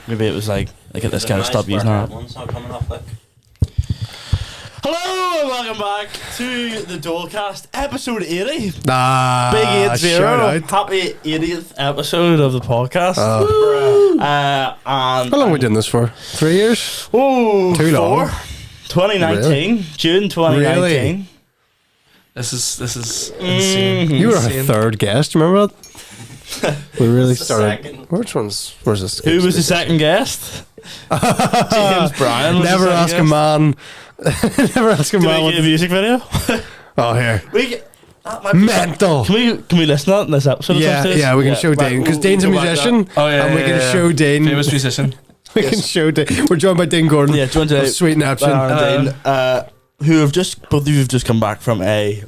Maybe it was like get this guy to stop using that. Hello and welcome back to the Dolecast, episode 80. Big 80. Happy 80th episode of the podcast. And how long are we doing this for? 3 years? Oh, too long. 2019, really? June 2019. Really? This is insane. You were our third guest. Remember that? We really started. Where's this? Who was the second guest? James Bryan. Never ask a man. Never ask a man. Do we get a music video? Oh, here. Mental. Can we listen to that in this episode? Yeah, we can show Dane because Dane's a musician. Oh yeah, and we can show Dane. Famous musician. We can show Dane. We're joined by Dane Gordon. Yeah, joined by Sweet Napkin. Who have both of you have just come back from a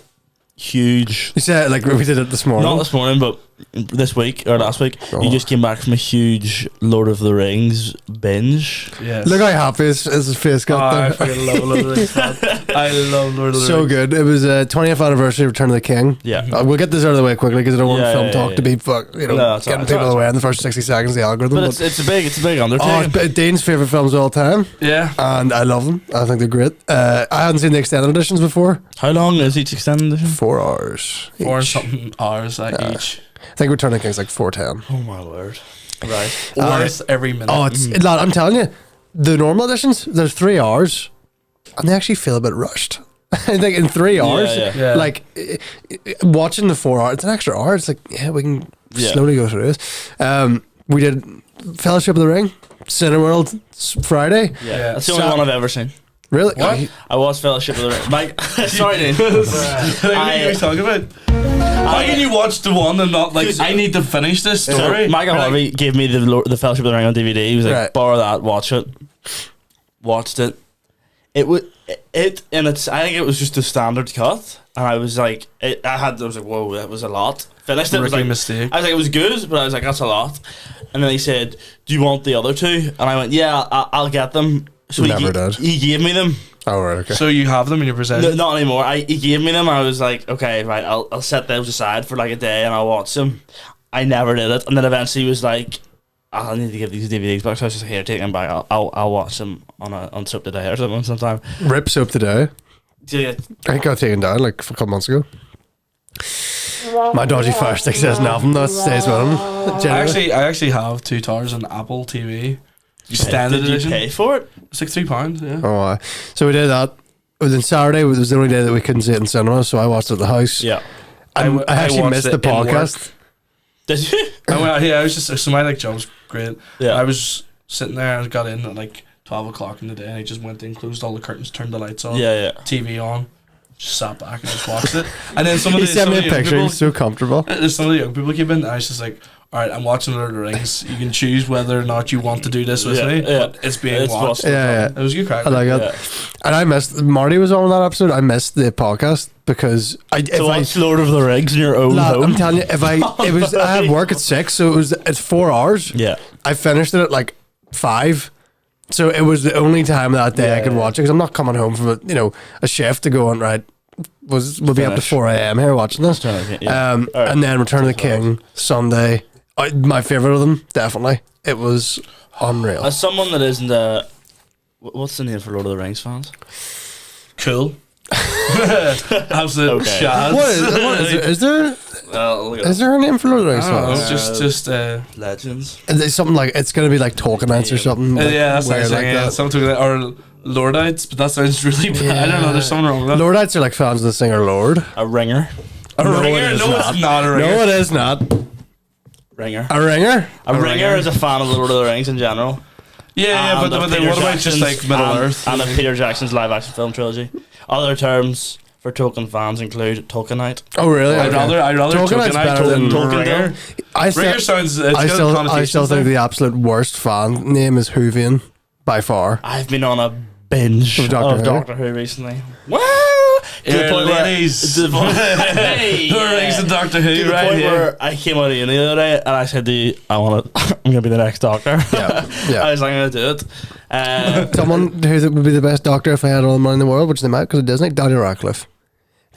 huge. You said like we did it this morning. Not this morning, but this week or last week. Oh. You just came back from a huge Lord of the Rings binge. Yes. Look how happy his face got there. I fucking love Lord of the Rings. I love Lord of the Rings. So good. It was a 20th anniversary of Return of the King. Yeah. We'll get this out of the way quickly because I don't want film talk to be getting people away in the first 60 seconds of the algorithm. But it's a big undertaking. Oh, it's Dane's favourite films of all time. Yeah. And I love them. I think they're great. I hadn't seen the extended editions before. How long is each extended edition? 4 hours. 4 and something hours each. I think Return of the King's like 4:10. Oh my word. Right. Worth every minute. Oh, lad, I'm telling you, the normal editions, there's 3 hours, and they actually feel a bit rushed. I think in 3 hours, Yeah. like watching the 4 hours, it's an extra hour. It's like, yeah, we can slowly go through this. We did Fellowship of the Ring, Cineworld, Friday. Yeah. That's the only one I've ever seen. Really? What? I watched Fellowship of the Ring. Mike, sorry, Dean. What are you talking about? How can you watch the one and not like? I need to finish this story. Michael Harvey gave me the Fellowship of the Ring on DVD. He was like, borrow that, watch it. Watched it. I think it was just a standard cut, and I was like, I was like, whoa, that was a lot. Finished it. Was like mistake. I was like, it was good, but I was like, that's a lot. And then he said, do you want the other two? And I went, yeah, I'll get them. So he gave me them. Oh, right, okay. So you have them in your possession? No, not anymore. He gave me them. I was like, okay, right, I'll set those aside for like a day and I'll watch them. I never did it, and then eventually he was like, I need to give these DVDs back. So I was just like, here, take them back. I'll watch them on Soap Today or something sometime. Rip Soap Today. Yeah. I think I got taken down like a couple months ago. My dodgy Fire Stick says nothing. That stays with him. I actually have 2 towers on Apple TV. Standard Did you edition. pay for it? It's like £3. Yeah. Oh, so we did that. It was on Saturday. It was the only day that we couldn't see it in cinema, so I watched it at the house. Yeah. I actually missed the podcast. Did you? I was just so my job was great. Yeah. I was sitting there and got in at like 12 o'clock in the day, and I just went in, closed all the curtains, turned the lights on, TV on, just sat back and just watched it. And then some of the sent me a picture. He's so comfortable. Some of the young people came in, and I was just like, all right, I'm watching Lord of the Rings. You can choose whether or not you want to do this with me, but it's being watched. Yeah. It was a good crack. I like it. And I missed, Marty was on that episode. I missed the podcast because I watch Lord of the Rings in your own home. I'm telling you, I had work at 6, so it's 4 hours. Yeah. I finished it at like 5. So it was the only time that day I could watch it because I'm not coming home from a shift to go on, right. We'll be up to 4 a.m. here watching this. And then Return of the King Sunday. My favourite of them, definitely. It was unreal. As someone that isn't what's the name for Lord of the Rings fans? Cool. Absolute Chaz. Is there a name for Lord of the Rings fans? It's just legends. It's something like, it's going to be like Tolkienites or something. Yeah, that's what I'm saying. Yeah, something like that. Or Lordites, but that sounds really bad. Yeah. I don't know, there's something wrong with that. Lordites are like fans of the singer Lord. A ringer. A ringer? No, it's not a ringer. No, it is not. Ringer. A ringer? A ringer is a fan of the Lord of the Rings in general. Yeah, but what about just like Middle Earth? And of Peter Jackson's live action film trilogy. Other terms for Tolkien fans include Tolkienite. Oh, really? I'd rather Tolkienite's better than Ringer. Ringer sounds. I still think the absolute worst fan name is Whovian by far. I've been on a binge of Doctor Who recently. Wow! To the point ladies. Who rings the Doctor Who? To the point where I came out of uni the other day and I said to you, I'm gonna be the next Doctor. Yeah. I was like, I'm gonna do it. Someone who would be the best Doctor if I had all the money in the world, which they might because of Disney, Daniel Radcliffe.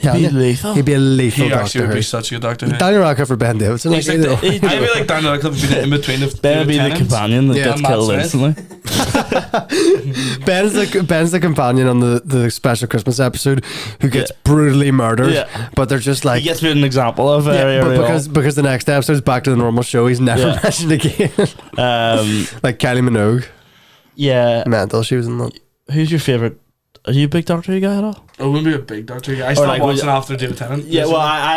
He'd be lethal. He'd be a lethal He Doctor actually would Who. be such a good Doctor Who. Daniel Radcliffe or Ben Davidson. He's like I feel like Daniel Radcliffe would be the in between of Ben would be the companion that gets killed instantly. Ben's the companion on the special Christmas episode who gets brutally murdered, but they're just like he gets made an example of because the next episode's back to the normal show, he's never mentioned again. Like Kylie Minogue. Yeah, mental. She was in that. Who's your favourite? Are you a big Doctor Who guy at all? I wouldn't be a big Doctor Who guy. I stopped watching after David Tennant. Yeah, well, I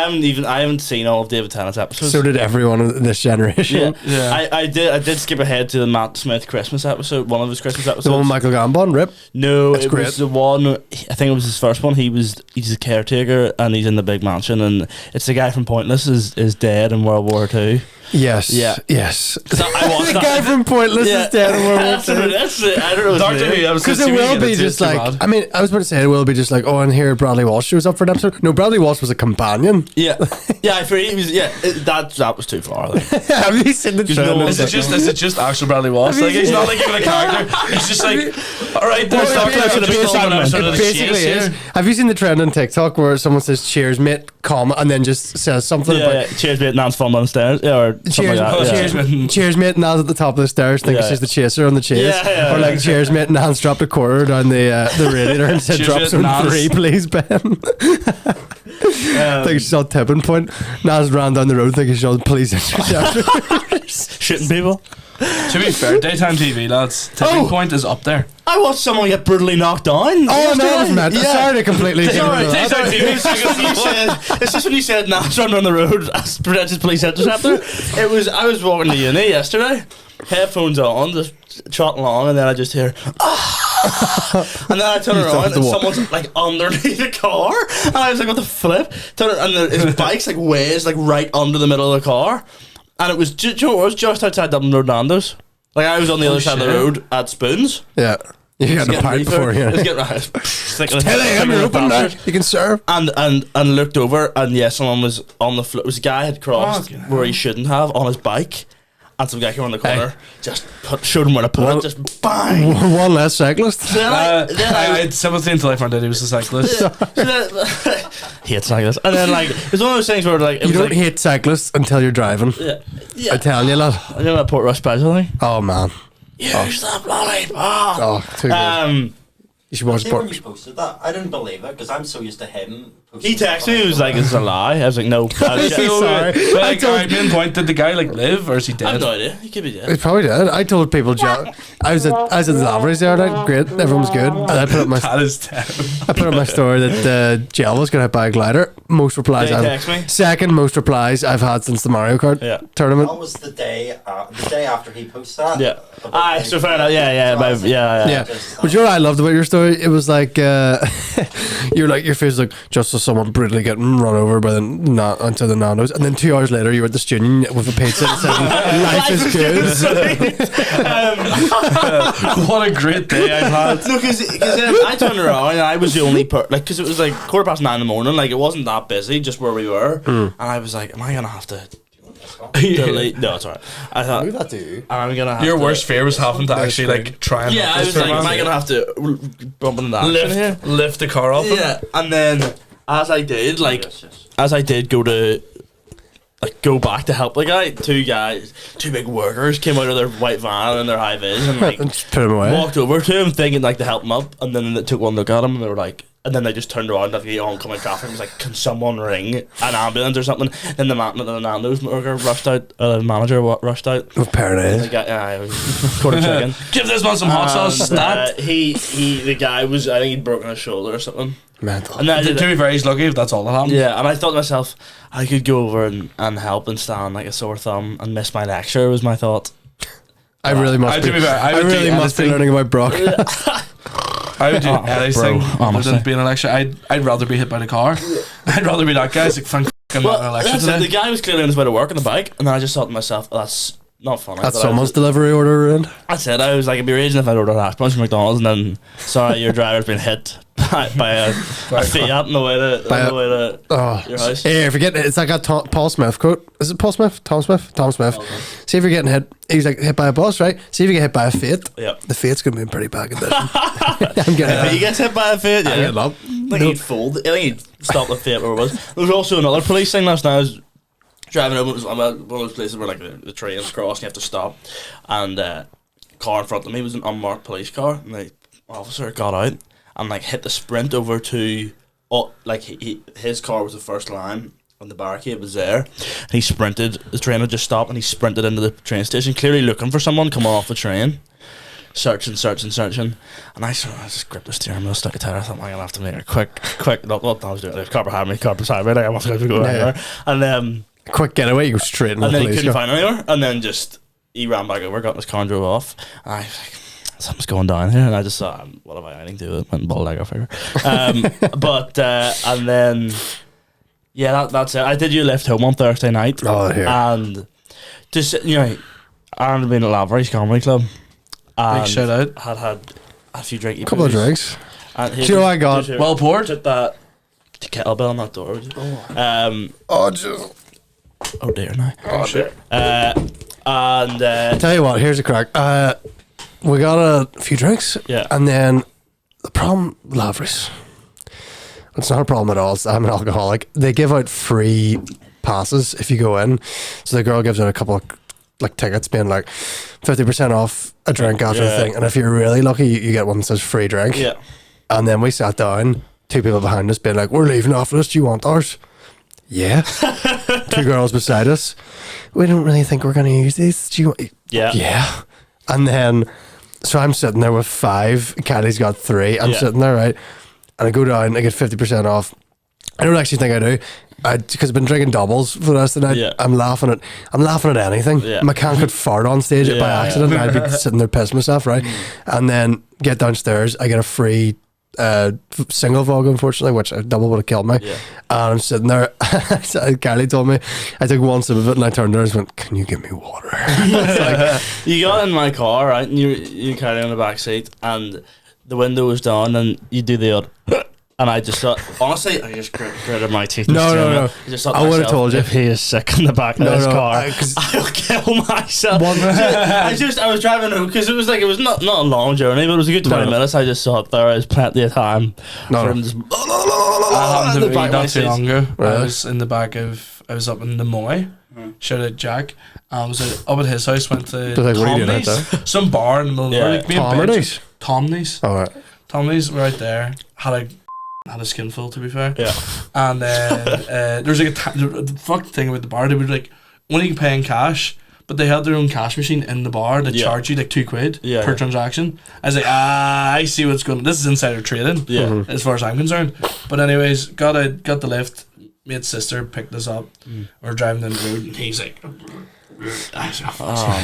haven't seen all of David Tennant's episodes. So did everyone in this generation. Yeah. I did skip ahead to the Matt Smith Christmas episode, one of his Christmas episodes. The one with Michael Gambon, Rip? No, That's great. was the one, I think it was his first one. He's a caretaker and he's in the big mansion, and it's the guy from Pointless is dead in World War II. Yes. Yeah. Yes. I watched the guy from Pointless is dead in World War II. That's it. I don't know. Doctor Who. Because it will be just like, I mean, I was about to say it will be just like, oh, and here Bradley Walsh shows up for an episode. No, Bradley Walsh was a companion. Yeah. I forget he was. Yeah, that was too far. Have you seen the trailer? Is it just actual Bradley Walsh? Like he's not like even a character. He's just like, all right, there's Doctor Who. It basically is. Have you seen the trend on TikTok where someone says "Cheers, mate," comma, and then just says something? Yeah, cheers, mate. Nan's falling down the stairs. Yeah, or cheers, like that. Cheers, mate. Nan's at the top of the stairs. Think she's the chaser on the chase. Or like, cheers, mate. Nan's dropped a quarter down the radiator and said, "Drop some free, please, Ben." I think she's on tipping point. Nan's ran down the road thinking she's on police interceptors. Shitting people. To be fair, daytime TV, lads, tipping point is up there. I watched someone get brutally knocked down. Oh, no, that was mad. Sorry to completely... It's alright, daytime TV. It's just when you said Nan's running on the road as pretentious police interceptor. I was walking to uni yesterday, headphones on, just trotting along, and then I just hear... and then I turn around and someone's like underneath the car, and I was like, what the flip? And his bike's like ways like right under the middle of the car, and it was just outside Dublin Road Nando's. Like I was on the other side of the road at Spoons. Yeah, you got a pipe before you. Let's get right. 10 a.m. You're open now. You can serve. And looked over, and someone was on the floor. It was a guy had crossed where he shouldn't have on his bike. And some guy came around the corner, just showed him where to put it, just bang. One less cyclist. So I had sympathy until I found out he was a cyclist. Hate cyclists. And then it's one of those things where you don't hate cyclists until you're driving. Yeah. I'm telling you, lad. I know that Port Rush special thing. Oh man. Use the bloody ball. Oh, too good. You should watch When you posted that, I didn't believe it because I'm so used to him. He texted me. He was like, "It's a lie." I was like, "No." Sorry. But I didn't point. Did the guy live or is he dead? I have no idea. He could be dead. He's probably dead. I told people, I was at the Lavery's the other night. Great, everyone was good. And I put up my story that Gel was going to hit by a glider. Most replies. Second most replies I've had since the Mario Kart tournament. That was the day after he posted that. Yeah. So fair enough. Yeah. But you know what I loved about your story? It was like you're like your face was like just as someone brutally getting run over by onto the Nando's, and then 2 hours later you were at the student with a pizza and said life is good. What a great day I've had. No, because I turned around and I was the only because it was like 9:15 in the morning, like it wasn't that busy just where we were, and I was like, am I gonna have to delete? No, it's alright. I thought that to you. I'm gonna have your worst fear was having to actually try and I was like, am I gonna have to bump into that lift the car off him? And then as I did go back to help the guy, two big workers came out of their white van and their high vis and just put him away. Walked over to him thinking to help him up, and then they took one look at him and they were like, and then they just turned around at the oncoming traffic and was like, can someone ring an ambulance or something? Then the Nando's worker rushed out, the manager rushed out. Oh, paradise. Quarter chicken. Give this man some hot sauce. The guy was, I think he'd broken his shoulder or something. Mental. And then, to be fair, he's lucky if that's all that happened. Yeah, and I thought to myself, I could go over and help and stand like a sore thumb and miss my lecture, was my thought. I really must be learning about Brock. I would do anything other than being an lecture. I'd rather be hit by the car. I'd rather be that guy. It's like, thank I'm not in a lecture today. The guy was clearly on his way to work on the bike, and then I just thought to myself, that's not funny. That's someone's delivery order ruined. That's it. I was like, it'd be raging if I'd ordered a hash browns from McDonald's and then, sorry, your driver's been hit by a Fiat on the way to your house. Yeah, if you're getting hit, it's like a Paul Smith quote. Is it Paul Smith? Tom Smith? Tom Smith. See if you're getting hit. He's like, hit by a bus, right? See if you get hit by a Fiat. Yep. The Fiat's going to be in pretty bad condition. If he gets hit by a Fiat, I'm getting up. I think he'd fold. I think he'd stop the fate where it was. There was also another police thing last night. I was driving over. It was one of those places where like the train's cross and you have to stop. And car in front of me was an unmarked police car, and the officer got out and like hit the sprint over to, his car was the first line. And the barricade was there, and he sprinted. The train had just stopped, and he sprinted into the train station, clearly looking for someone coming off the train. Searching, and I just gripped the steering wheel, stuck a tire. I thought, I'm gonna have to make a quick. Not what I was doing. The car behind me, car beside me. Like, I must have to go anywhere. And quick getaway, you go straight in. And then he couldn't find anywhere, and then he ran back over, got in his car, and drove off. And I was like, something's going down here, and I just thought, what have I anything to do with it? Went and balled leg off here. And then. Yeah, that's it. I did your lift home on Thursday night. Oh, here. And just, Aaron had been at Lavery's Comedy Club. Big shout out. Had a few drinky. A couple of drinks. And do you know what I got? Well poured. Took that kettlebell on that door. Oh dear, now. Oh shit. And tell you what, here's a crack. We got a few drinks. Yeah. And then the problem, Lavery's. It's not a problem at all. I'm an alcoholic. They give out free passes if you go in. So the girl gives out a couple of tickets being like 50% off a drink after the thing. And if you're really lucky, you get one that says free drink. Yeah. And then we sat down, two people behind us being like, we're leaving after this. Do you want ours? Yeah. Two girls beside us. We don't really think we're going to use these. Do you want? Yeah. Yeah. And then, so I'm sitting there with 5. Kelly's got 3. I'm sitting there, right? And I go down, I get 50% off. I don't actually think I do. Because I've been drinking doubles for the rest of the night. Yeah. I'm laughing at anything. Yeah. My can could fart on stage by accident, and I'd be sitting there pissing myself, right? And then get downstairs, I get a free single vodka, unfortunately, which a double would have killed me. Yeah. And I'm sitting there. Kelly told me, I took one sip of it and I turned to her and just went, can you give me water? You got in my car, right? And you carry on the back seat, and the window was down, and you do the odd. And I just thought, honestly, I just gritted my teeth. No. I would have told you. If he is sick in the back of his car, I'll kill myself. I was driving home because it was not a long journey, but it was a good 20 minutes. I just thought there was plenty of time for him just. I happened to be not too long ago. I was in the back of. I was up in the Moy. Shout out Jack. I was up at his house. Went to Tomney's, some bar in the middle of Tomney's. Tomney's. All right. Tomney's right there. Had a skinful, to be fair. Yeah. And then there's like the fucked thing about the bar. They were like only paying cash, but they had their own cash machine in the bar that charge you like £2 per transaction. I was like, I see what's going on. This is insider trading. Yeah. As far as I'm concerned. But anyways, got the lift. Mate's sister picked us up. We're driving down the road, and he's like, oh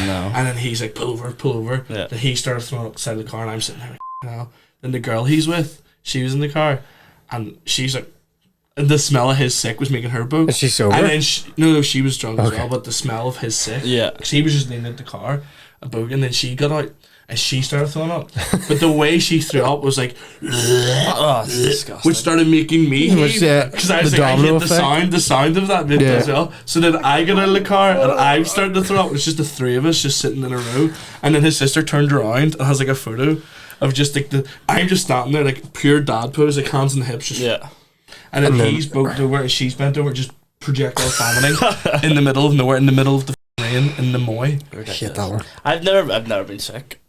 no. And then he's like, pull over. Yeah. Then he started throwing up the side of the car, and I'm sitting there like, no. Then the girl he's with, she was in the car, and she's like, and the smell of his sick was making her book. Is she sober? And then she was drunk as well, but the smell of his sick. Yeah. Because he was just leaning at the car, a book, and then she got out, and she started throwing up. But the way she threw up was like, oh, it's disgusting. which started making me heave. Because I was like, I hate the sound of that bit as well. So then I got out of the car, and I started to throw up. It was just the 3 of us just sitting in a row. And then his sister turned around and has like a photo of just like I'm just standing there like pure dad pose, like hands on the hips, just and then he's bent over and she's bent over, just projectile vomiting in the middle of nowhere, in the middle of the rain in the Moy. Hate that one. I've never been sick.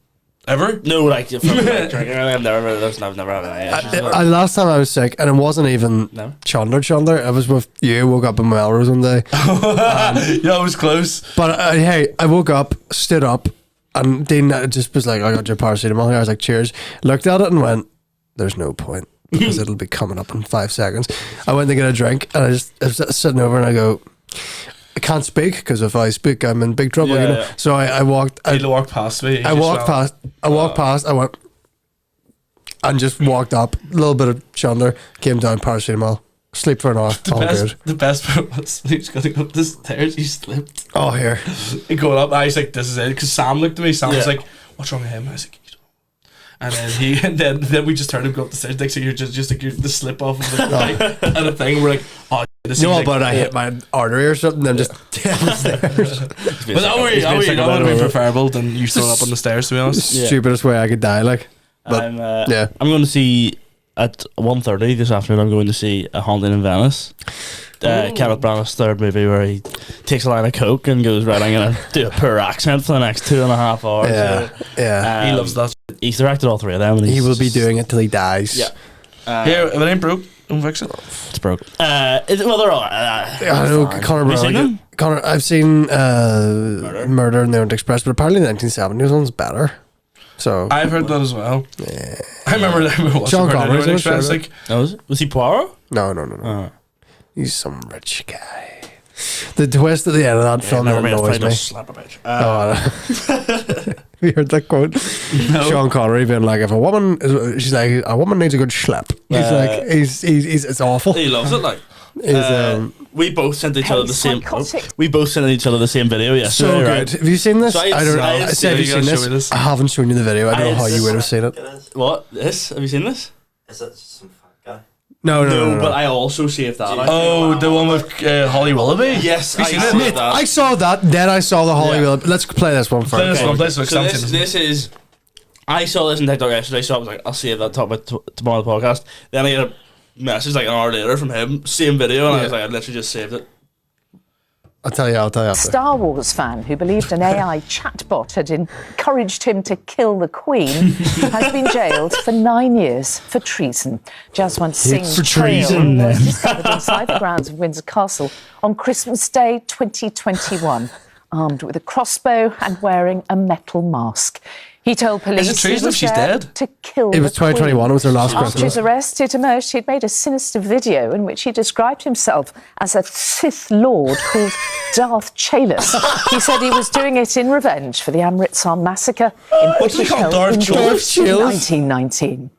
Ever? No, like from drinking. I've never had any issues. Last time I was sick, and it wasn't even Chandler. I was with you. Woke up in Melrose one day. Yeah, it was close. But hey, I woke up, stood up, and Dean just was like, I got your paracetamol here. I was like, cheers. Looked at it and went, there's no point, because it'll be coming up in 5 seconds. I went to get a drink, and I was sitting over, and I go, I can't speak, because if I speak, I'm in big trouble. Yeah. So I walked. He walked past me. I walked past. I went, and just walked up. A little bit of Chandler, came down, paracetamol. Sleep for an hour. The best part was he was going to go up the stairs. He slipped. Oh, here. He going up. I was like, "This is it." Because Sam looked at me. Sam was like, "What's wrong with him?" I was like, and then we just heard him go up the stairs. Like, so you're just like the slip off of the thing, and a thing. We're like, "Oh, this." But I hit my artery or something. I'm just downstairs. But that would have been preferable than you throwing up on the stairs. To be honest, stupidest way I could die. Like, but I'm going to see at 1:30 this afternoon, I'm going to see A Haunting in Venice. Kenneth Branagh's third movie, where he takes a line of coke and goes, right, I'm going to do a poor accent for the next 2.5 hours. Yeah. He loves that. He's directed all 3 of them. And he will be doing it till he dies. Yeah. Here, if it ain't broke, don't fix it. It's broke. Well, they're all. I know Conor Brown. Connor, I've seen Murder in the Orient Express, but apparently the 1970s one's better. So I've heard that as well. Yeah. I remember that watching Sean Murder in the Orient Connery's Express. in it, Like, was he Poirot? No. He's some rich guy. The twist at the end of that film annoys me. Slap a bitch. You heard that quote? No. Sean Connery being like, if a woman, she's like, a woman needs a good schlep. He's it's awful. He loves it. Like, we both sent each other the same. We both sent each other the same video yesterday. So good. Right? Have you seen this? So I don't know. I said, have you seen this? I haven't shown you the video. I don't know how you would have seen it. What? This? Have you seen this? Is it some fat guy? No. But I also saved that. oh, the one with Holly Willoughby? Yes, I saved Mate, I saw that. Then I saw the Holly Willoughby. Let's play this one first. So this is. I saw this in TikTok yesterday, so I was like, I'll save that, talk about tomorrow on the podcast. Then I get a message like an hour later from him, same video, and I was like, I literally just saved it. I'll tell you after. Star Wars fan who believed an AI chatbot had encouraged him to kill the Queen has been jailed for 9 years for treason. Jaswant Singh for treason, was discovered inside the grounds of Windsor Castle on Christmas Day 2021, armed with a crossbow and wearing a metal mask. He told police Is it treason if she's there dead? to kill It was the Queen. 2021. It was their last After Christmas. his arrest, it emerged he'd made a sinister video in which he described himself as a Sith Lord called Darth Chaylus. He said he was doing it in revenge for the Amritsar massacre in British held India in 1919.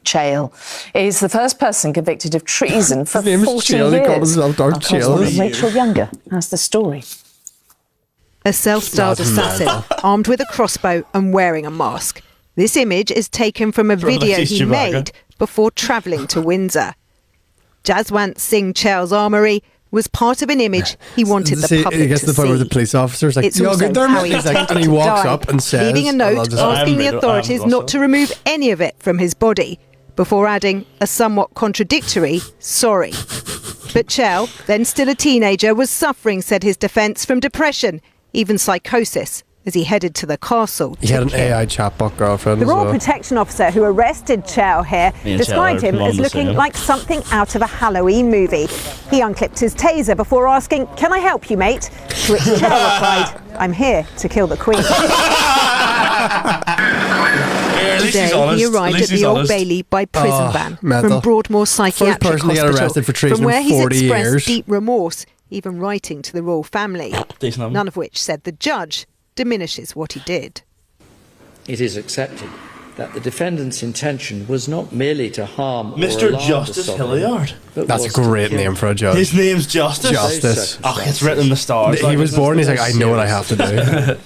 Chayle is the first person convicted of treason for 40 years. He called himself Darth Chaylus. Rachel Younger has the story. A self-styled assassin, armed with a crossbow and wearing a mask. This image is taken from a video he made before travelling to Windsor. Jaswant Singh Chayle's armoury was part of an image he wanted the public he gets to to the point where see. the police officer's like, It's "You're also good there, how mate." he He's like, intended and he to walks die, up and says, leaving a note asking the authorities not to remove any of it from his body, before adding a somewhat contradictory sorry. But Chayle, then still a teenager, was suffering, said his defence, from depression, even psychosis, as he headed to the castle. He had an AI chatbot girlfriend. The Royal Protection Officer who arrested Chayle here described him as looking like something out of a Halloween movie. He unclipped his taser before asking, "Can I help you, mate?" To which Chayle replied, "I'm here to kill the Queen." Today, he arrived at the Old Bailey by prison van mental. from Broadmoor Psychiatric First person to get Hospital, arrested for treason from where in he's 40 expressed years. deep remorse, even writing to the royal family. None of which, said the judge, diminishes what he did. It is accepted that the defendant's intention was not merely to harm Mr. or alarm Justice the sovereign, Hilliard. but That's a was to great kill. name for a judge. His name's Justice. Justice. Oh, it's written in the stars. He was born. He's like, I know what I have to do.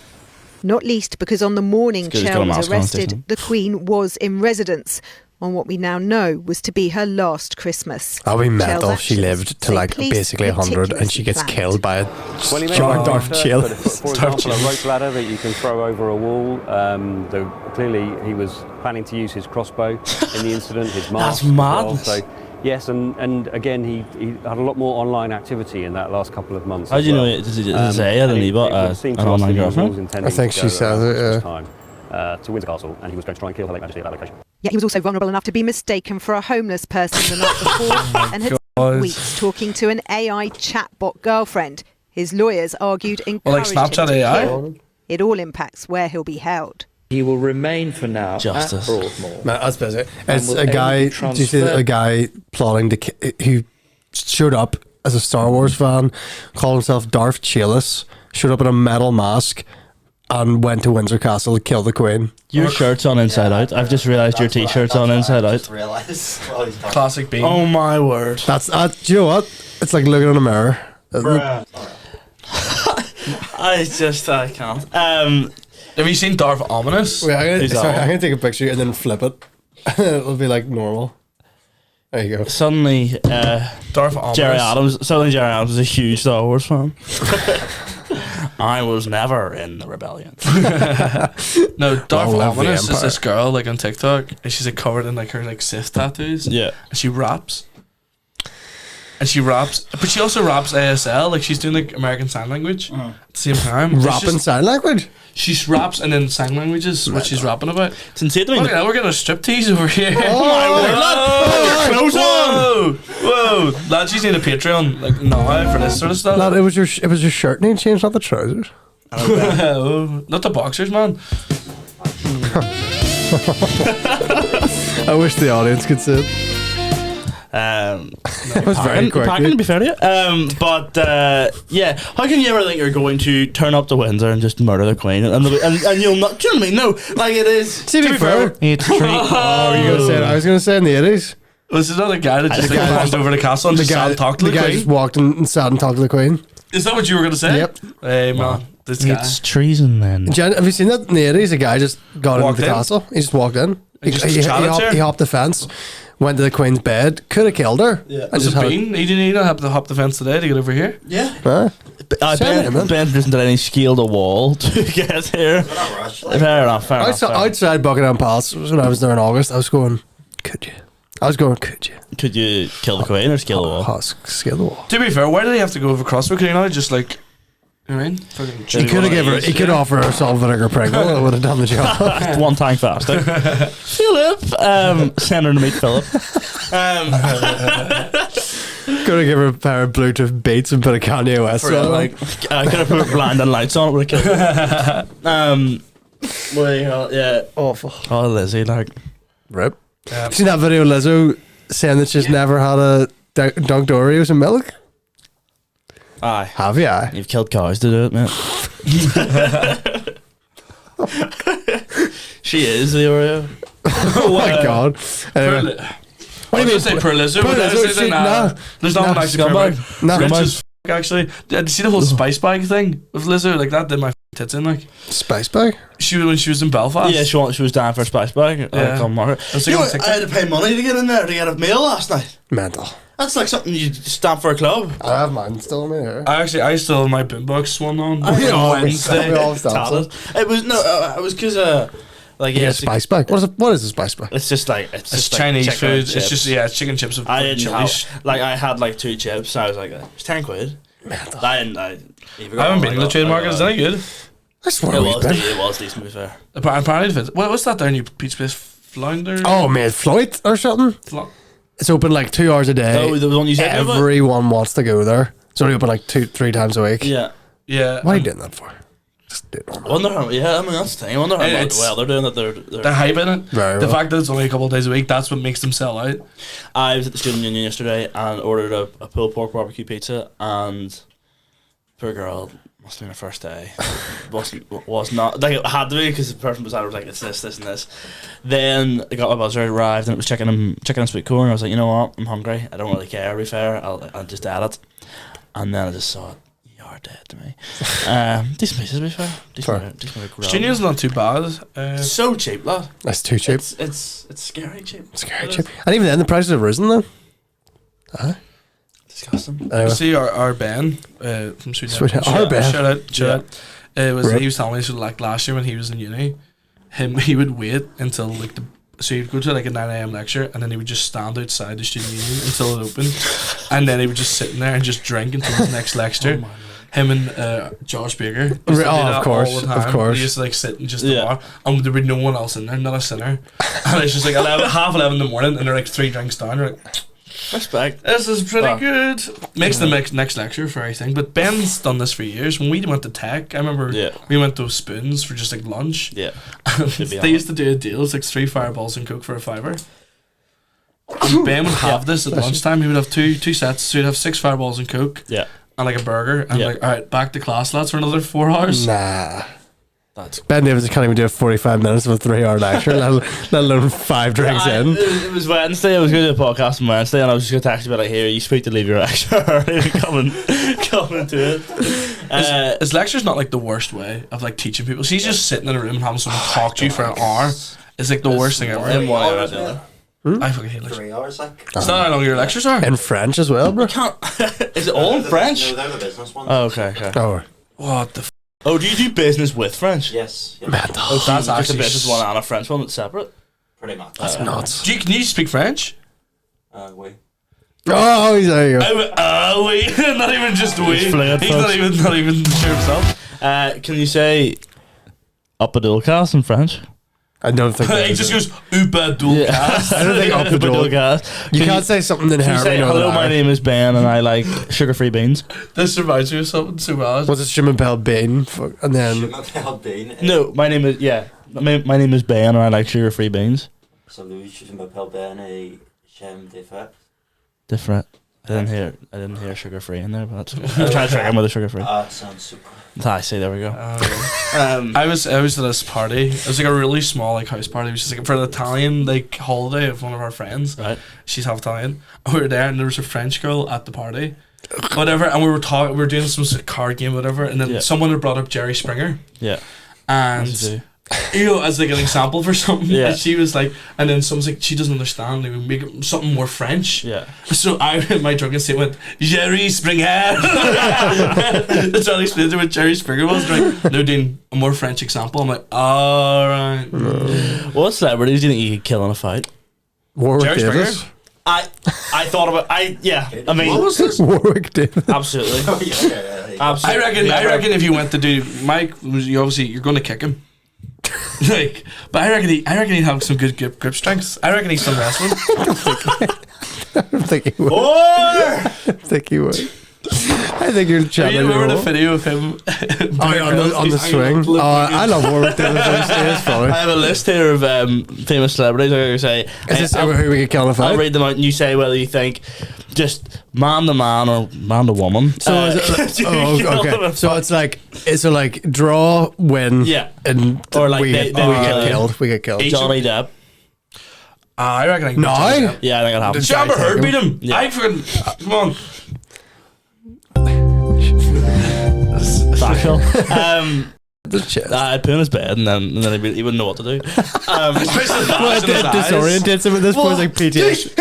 Not least because on the morning It's good he's got Chayle a was mask on, arrested, isn't the Queen was in residence on what we now know was to be her last Christmas. That'll be mental. Chayle's She actions, lived to say like police, basically 100 and she gets meticulously killed by a Well, Darth Chaylus. For example, a rope ladder that you can throw over a wall. Clearly, he was planning to use his crossbow in the incident. His mask. That's madness. So, yes, and again, he had a lot more online activity in that last couple of months. How do you know? Does he say that he bought an online girlfriend? I think she says it, to Windsor Castle, and he was going to try and kill Her Late Majesty at that location. Yet he was also vulnerable enough to be mistaken for a homeless person the night before and had spent weeks talking to an AI chatbot girlfriend. His lawyers argued encouraged him Snapchat to AI? kill. It all impacts where he'll be held. He will remain for now Justice. at Broadmoor. Man, that's busy. It's will a guy. only Do you see transfer- a guy plotting to who showed up as a Star Wars fan, called himself Darth Chaylus, showed up in a metal mask, and went to Windsor Castle to kill the Queen. Your shirt's on inside out. I've just realised your t-shirt's on inside out. Classic bean. Oh my word. That's do you know what? It's like looking in a mirror. I can't. Have you seen Darth Ominous? Wait, I'm Who's that one? gonna take a picture and then flip it. It'll be like normal. There you go. Suddenly, Darth Ominous. Jerry Adams is a huge Star Wars fan. I was never in the rebellion. No, Darth Long live the Ominous is Empire. this girl like on TikTok, and she's like covered in like her like Sith tattoos. Yeah. And she raps. But she also raps ASL, like she's doing like American Sign Language at the same time. Rapping sign language? She raps and then sign language is what she's rapping about. It's insane to me. Look at that, we're getting a striptease over here. Oh my word, lad. Put your clothes on. Whoa! Lad, she's need a Patreon like now for this sort of stuff. Lad, it was your shirt name changed, not the trousers. Oh, not the boxers, man. I wish the audience could see it. That was very quick. Packing, to be fair to you. Yeah. How can you ever think you're going to turn up to Windsor and just murder the Queen and you'll not? Do you know what I mean? No, like it is. To be fair, it's a treat. Oh, you gonna say it? I was gonna say in the 80s. Was it not a guy that just like, crossed over the castle and just sat and talked to the guy Queen? just walked in and sat and talked to the Queen. Is that what you were gonna say? Yep. Hey man, this guy. It's treason then. Have you seen that in the 80s? A guy just got Walked into the in? castle. He just walked in. He just chatted to her? He hopped the fence, went to the Queen's bed, could have killed her. Yeah. And Was just it had Bean? He didn't have to hop the fence today to get over here. Yeah. Huh? Ben doesn't do any scaled a wall to get here. Fair enough. Outside Buckingham Palace when I was there in August, I was going, could you? Could you kill the Queen or scale the wall? Oh, scale the wall. To be fair, why did he have to go over crossword? Could he not just like, you know what I mean? He could have given her. He could offer her salt vinegar Pringle. That would have done the job. One tank faster. Philip, send her to meet Philip. Could have given her a pair of Bluetooth Beats and put a Kanye West on. Like, I could have put blinding lights on. It would have killed. Yeah. Awful. Oh, Lizzie, like Rip. Seen that video of Lizzo saying that she's never had a dunked Oreos in milk? aye. Have you? You've killed cows to do it, mate. She is the Oreo. Oh my god. Anyway. What do you mean? Say per Lizzo? There's not much scumbag. Nah. Rich as f***, actually. Did you see the whole spice bag thing with Lizzo? Like that did my tits in. Like spice bag. When she was in Belfast. Yeah, she was down for a spice bag. Yeah. I had to pay money to get in there to get a meal last night. Mental. That's like something you stamp for a club. I have mine still in my hair. I still have my boombox one on. We all Wednesday. stopped. It was it was because like yeah, spice bag. What is a spice bag? It's just like it's Chinese like food. chicken It's just it's chicken chips with I didn't chilies. I had like 2 chips. And I was like, it's 10 quid. Mental. I haven't been to the trade market. Is that any good? I swear It was decent, to be fair. Apparently, what's that there new pizza place? Flounder? Oh man, Floyd or something. It's open like 2 hours a day. Oh, the one you said about? Everyone wants to go there. It's only open like 2-3 times a week. Yeah. What are you doing that for? Just do it normal. Wonder how, I mean, that's the thing. I wonder how well they're doing it. They're hype in it. Very the well. fact that it's only a couple of days a week, that's what makes them sell out. I was at the student union yesterday and ordered a pulled pork barbecue pizza, and poor girl, must have been her first day. was not like it had to be, because the person beside her was like, it's this and this. Then I got my buzzer, arrived, and it was chicken and sweet corn. I was like, you know what, I'm hungry. I don't really care, to be fair. I'll just add it. And then I just saw it. You're dead to me. Decent pieces, to be fair. Decent. Junior's not too bad. So cheap, lad. That's too cheap. It's scary cheap. Scary cheap. And even then, the prices have risen though. Disgusting. Anyway. See our Ben from Sweden. Our Ben. Shout out. He was telling me, so like last year when he was in uni, he would wait until like so he'd go to like a 9 a.m. lecture, and then he would just stand outside the student union until it opened, and then he would just sit in there and just drink until the next lecture. Him and Josh Baker. Of course. He used to like sit in just the bar, and there would be no one else in there, not a sinner. And it's just like 11 in the morning, and they're like 3 drinks down. They're like, respect. This is pretty good. Makes the next lecture for everything. But Ben's done this for years. When we went to tech, I remember we went to Spoons for just like lunch. Yeah. They used to do a deal. It's like 3 fireballs and Coke for $5. And Ben would have this at lunchtime. He would have two sets. So he'd have 6 fireballs and Coke. Yeah. And like a burger. And like, all right, back to class, lads, for another 4 hours. Nah. Ben Davis can't even do 45 minutes of a 3-hour lecture, let alone 5 drinks in. It was Wednesday. I was going to do a podcast on Wednesday, and I was just going to text you about, like, here, you speak to leave your lecture early. Come to it. His lecture's not like the worst way of like teaching people. So he's just sitting in a room and having someone talk to you for an hour. It's like the worst thing ever. I fucking hate lectures. 3 hours, like. It's not how long your lectures are. In French as well, bro. Is it all in French? No, they're the business ones. Oh, okay. Oh. What the f***? Oh, do you do business with French? Yes. Yeah. Oh, so that's actually a business one and a French one that's separate? Pretty much. That's nuts. Can you speak French? Oui. Oh, he's there you go. Wait. Not even just we. He's fluent, not even sure himself. Can you say up a Dolecast in French? I don't think He just goes Upa Dolecast. I don't think up the Dolecast. You can't say something Can you inherently. say, hello, my name is Ben and I like sugar-free beans? This reminds me of something so bad. Was it Shimabel Bean? And then No, my name is my name is Ben and I like sugar-free beans. Salut, je m'appelle Ben et j'aime des fêtes. Different. I didn't hear sugar-free in there, but that's I'm trying to trick him with a sugar-free. Sounds super. I see. There we go. I was at this party. It was like a really small like house party. It was just like for an Italian like holiday of one of our friends. Right. She's half Italian. And we were there, and there was a French girl at the party, whatever. And we were talking. We were doing some sort of card game, whatever. And then someone had brought up Jerry Springer. Yeah. And as like an example for something. Yeah. And she was like, and then someone's like, she doesn't understand. Like, we make it something more French. Yeah. So I, in my drunken state, went, Jerry Springer. That's how I explained to what Jerry Springer was. Like, no, doing a more French example. I'm like, alright. What celebrities do you think you could kill in a fight? Warwick Jerry Davis. Springer? I thought about I mean, What was this? Warwick Davis. absolutely. Yeah. Absolutely. I reckon if you went to do Mike, you're going to kick him. Like, but I reckon he'd have some good grip strength. I reckon he's still wrestling. I don't think he would. I think he would. I think you're Do chatting. you remember the video of him? On the swing? Oh, I love Warwick Davis. It's funny. I have a list here of famous celebrities. I'm going to say. Is this who we could kill in a fight? I'll read them out and you say whether you think just man to man or man to woman. So is it, okay. So it's like draw, win, and or like we get killed. We get killed. Johnny Depp. I reckon I can. No, yeah, I think it happens. Did Amber Heard beat him? Yeah. I fucking come on. Factual. I'd put in his bed and then he wouldn't know what to do. Disorientates him at this point, like PTSD.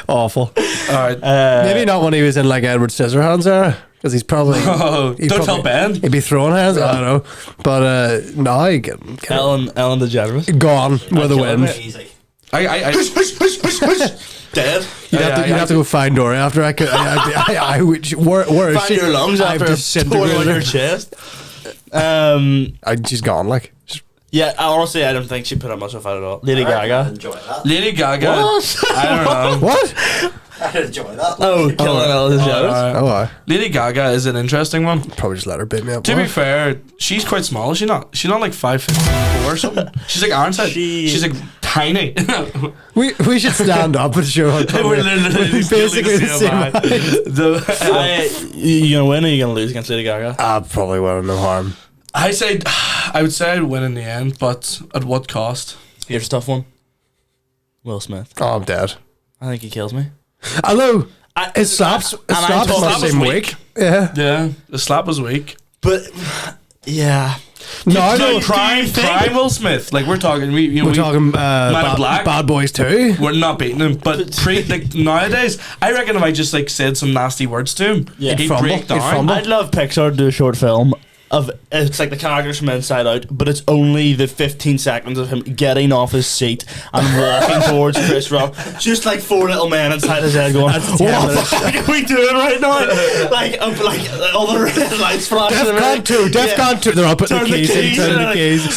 Awful. Alright. Maybe not when he was in like Edward Scissorhands era, because he's probably. Don't tell Ben. He'd be throwing hands. I don't know, but no, he get Ellen DeGeneres gone with the wind. Dead. You'd have to go find Dory after I could. I would. Where is find she? your lungs after total your chest. She's gone. Like. Yeah, honestly, I don't think she put up much of a fight at all. Lady Gaga. Enjoy that. Lady Gaga. What? I don't know. What? I enjoy that. Oh, killing Ellen DeGeneres. Oh, Lady Gaga is an interesting one. probably just let her beat me up. To be fair, she's quite small. She's not like 5'4" or something. She's like Arron said. She's like tiny. we should stand up and show her. We're literally basically the same height. You gonna win or you gonna lose against Lady Gaga? I probably will. No harm. I would say I'd win in the end, but at what cost? Here's a tough one. Will Smith. Oh, I'm dead. I think he kills me. Hello. It slaps. It slaps in the same week. Yeah. Yeah, the slap was weak. But yeah. No, prime Will Smith. Like we're talking, we're talking Bad Boys 2. We're not beating him, but nowadays, I reckon if I just like said some nasty words to him, he'd break down. I'd love Pixar to do a short film of it's like the characters from Inside Out, but it's only the 15 seconds of him getting off his seat and walking towards Chris Rock, just like four little men inside his head going, "What the fuck are we doing right now?" like all the red lights flashing. Defcon 2. They're all putting the keys in. Turning the keys.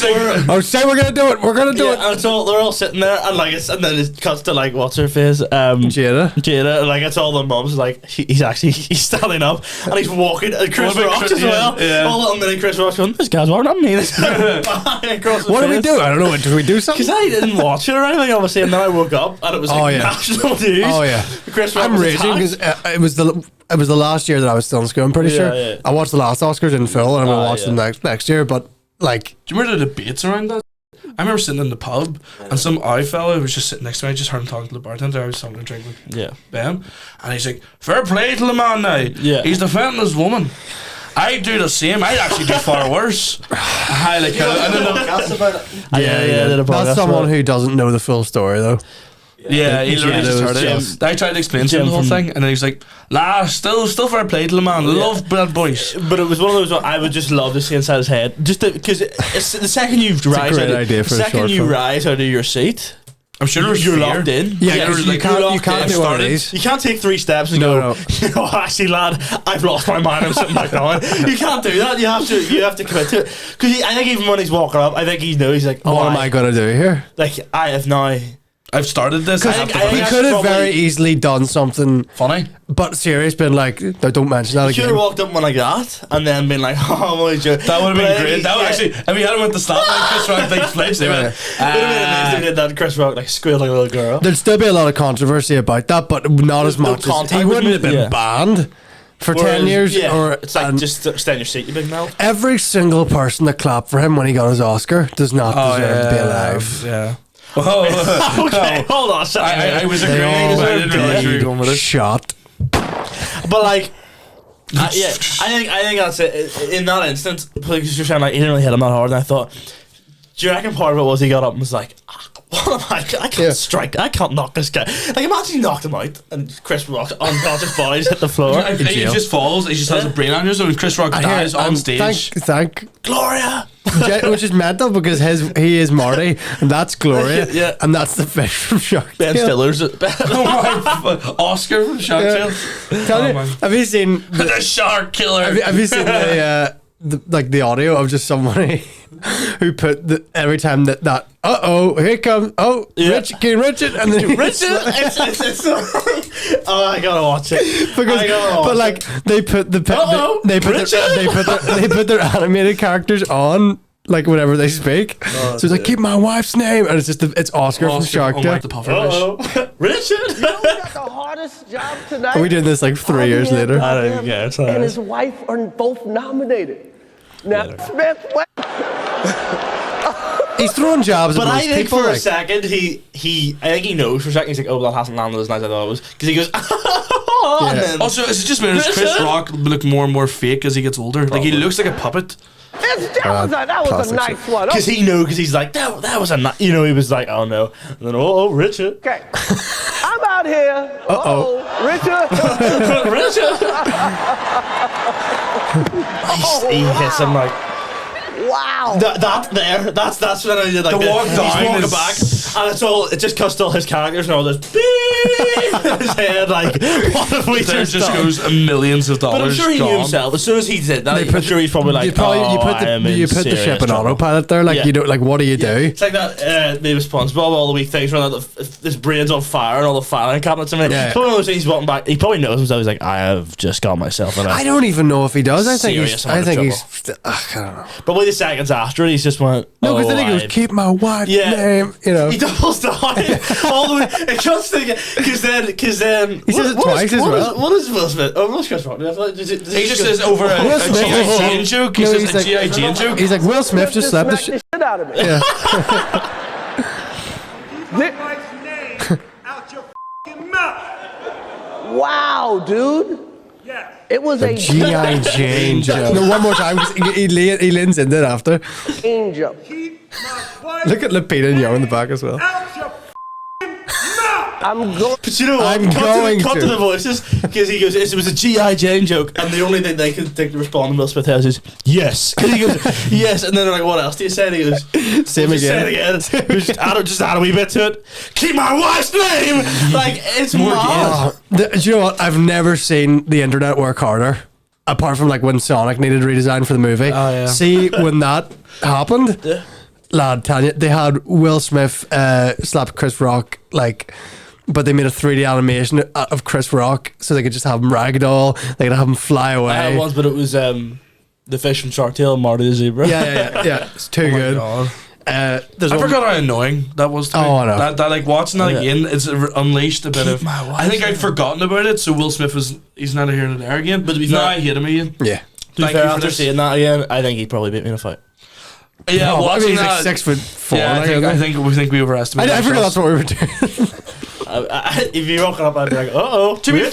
Oh, say we're gonna do it. We're gonna do it. And so they're all sitting there, and and then it cuts to like what's her face, Jada. Like it's all the mums. Like he's standing up and he's walking. And Chris Rock as well. Yeah. All little mini Chris Rock going, "This guy's not me." What do we do? I don't know. Did we do something? Because I didn't watch it or anything, obviously, and then I woke up and it was national news. Oh yeah, Chris Rock. I'm raging because it was the last year that I was still in school. I'm pretty sure. Yeah. I watched the last Oscars in full, and I'm gonna watch them next year. But like, do you remember the debates around that? I remember sitting in the pub and some eye fella was just sitting next to me. I just heard him talking to the bartender. I was having a drink with Ben, and he's like, "Fair play to the man now. Yeah. He's defending his woman. I do the same. I'd actually do far worse." I don't know. That's someone who doesn't know the full story, though. Yeah, he literally just heard it. I tried to explain to him the whole thing, and then he's like, "Nah, still fair play to the man. Love Bad Boys." But it was one of those. I would just love to see inside his head, just because the second you rise out of your seat. I'm sure you're locked in. Yeah, you can't do one of these. You can't take 3 steps and go, you know, actually, lad, I've lost my mind. I'm sitting back down. You can't do that. You have to commit to it. Because I think even when he's walking up, I think he knows, he's like, what am I going to do here? Like, I've started this. He could have very easily done something funny, but serious, been like, no, don't mention that again. Should have walked up one like that and then been like, oh, I'm only joking. That would have been great. That would actually, if he hadn't went to stop like Chris Rock, big flips, they went. It would have been amazing if they did that. Chris Rock like squealed like a little girl. There'd still be a lot of controversy about that, but not as much as he wouldn't have been banned for 10 years. Or it's like just stay in your seat, you big mouth. Every single person that clapped for him when he got his Oscar does not deserve to be alive. Yeah. Oh, okay, hold on. I was agreeing. I didn't realize you were going with it. Shot. But like, I think that's it. In that instance, because you're saying like he didn't really hit him that hard, and I thought, do you reckon part of it was he got up and was like, what am I can't strike, I can't knock this guy. Like imagine he knocked him out and Chris Rock's unconscious body hit the floor. He just falls. He just has a brain aneurysm and Chris Rock dies on stage. Thank Gloria. Which is mental because he is Marty and that's Gloria and that's the fish from Shark Tale. Ben Stiller's Oscar from Shark Tale. Have you seen the Shark Killer? Have you seen the audio of just somebody who put every time that here it comes King Richard and then Richard oh I gotta watch it but like they put their animated characters on like whenever they speak so it's like keep my wife's name and it's just it's Oscar from Shark Tale. Richard got the hardest job tonight. Are we doing this like 3 years later? I don't even care. And his wife are both nominated. Now Smith he's throwing jabs but at most I think people, for a second I think he knows for a second he's like, oh that hasn't landed as nice as I thought it was, because he goes and then also is it just made Chris Rock look more and more fake as he gets older? Like he looks like a puppet. That was a nice one. Because he's like that was a he was like oh no and then Richard. Okay, I'm out here. Richard. He hits him like wow. That's when I did like the walk down. He's walking back, and it just cuts all his characters and all this beep in his head. Like, what if we just goes millions of dollars? But I'm sure he knew himself. As soon as he did that, I'm sure he's probably like, you put the ship in autopilot there. Like you don't like. What do you do? It's like that. Maybe SpongeBob, all the wee things running. His brain's on fire and all the filing cabinets. I mean, it's one of those things. He's walking back. He probably knows himself. He's like, I have just got myself. I don't even know if he does. I think he's. I don't know. But wait the seconds after it, he's just went. No, because then he goes, keep my wife's name. You know, he doubles down all the way. It cuts to because then he says it twice as well. What is Will Smith? Oh, what's Chris Rock? He just says over a G.I. Jane joke. He says a G.I. Jane joke. He's like, Will Smith just slapped the shit out of me. Yeah. Get my name out your f***ing mouth. Wow, dude. Yeah. It was a G.I. Jane joke. No, one more time because he leans into it after. Angel. Look at Lupita Nyong'o in the back as well. I'm going. But you know what? Cut to the voices because he goes. It was a G.I. Jane joke, and the only thing they could think to respond to Will Smith has is yes. And he goes yes, and then they're like, "What else do you say?" And he goes, "Same again." Say it again. Just add a wee bit to it. Keep my wife's name. Like it's more. Do you know what? I've never seen the internet work harder. Apart from like when Sonic needed redesign for the movie. Oh, yeah. See when that happened, lad, Tanya, they had Will Smith slap Chris Rock like. But they made a 3D animation of Chris Rock so they could just have him ragdoll. They could have him fly away. I had once, but it was the fish from Shark Tale and Marty the Zebra. Yeah. It's too good. I forgot how annoying that was to me. I know. That like watching that again, it's unleashed a bit of. I think I'd forgotten about it, so Will Smith he's not here and there again. But to be fair, I hate him again. Yeah. To be fair, after seeing that again, I think he'd probably beat me in a fight. Yeah, watching he's that, like 6'4". Yeah, I think we overestimated. I forgot that's what we were doing. If you walk up, I'd be like, to be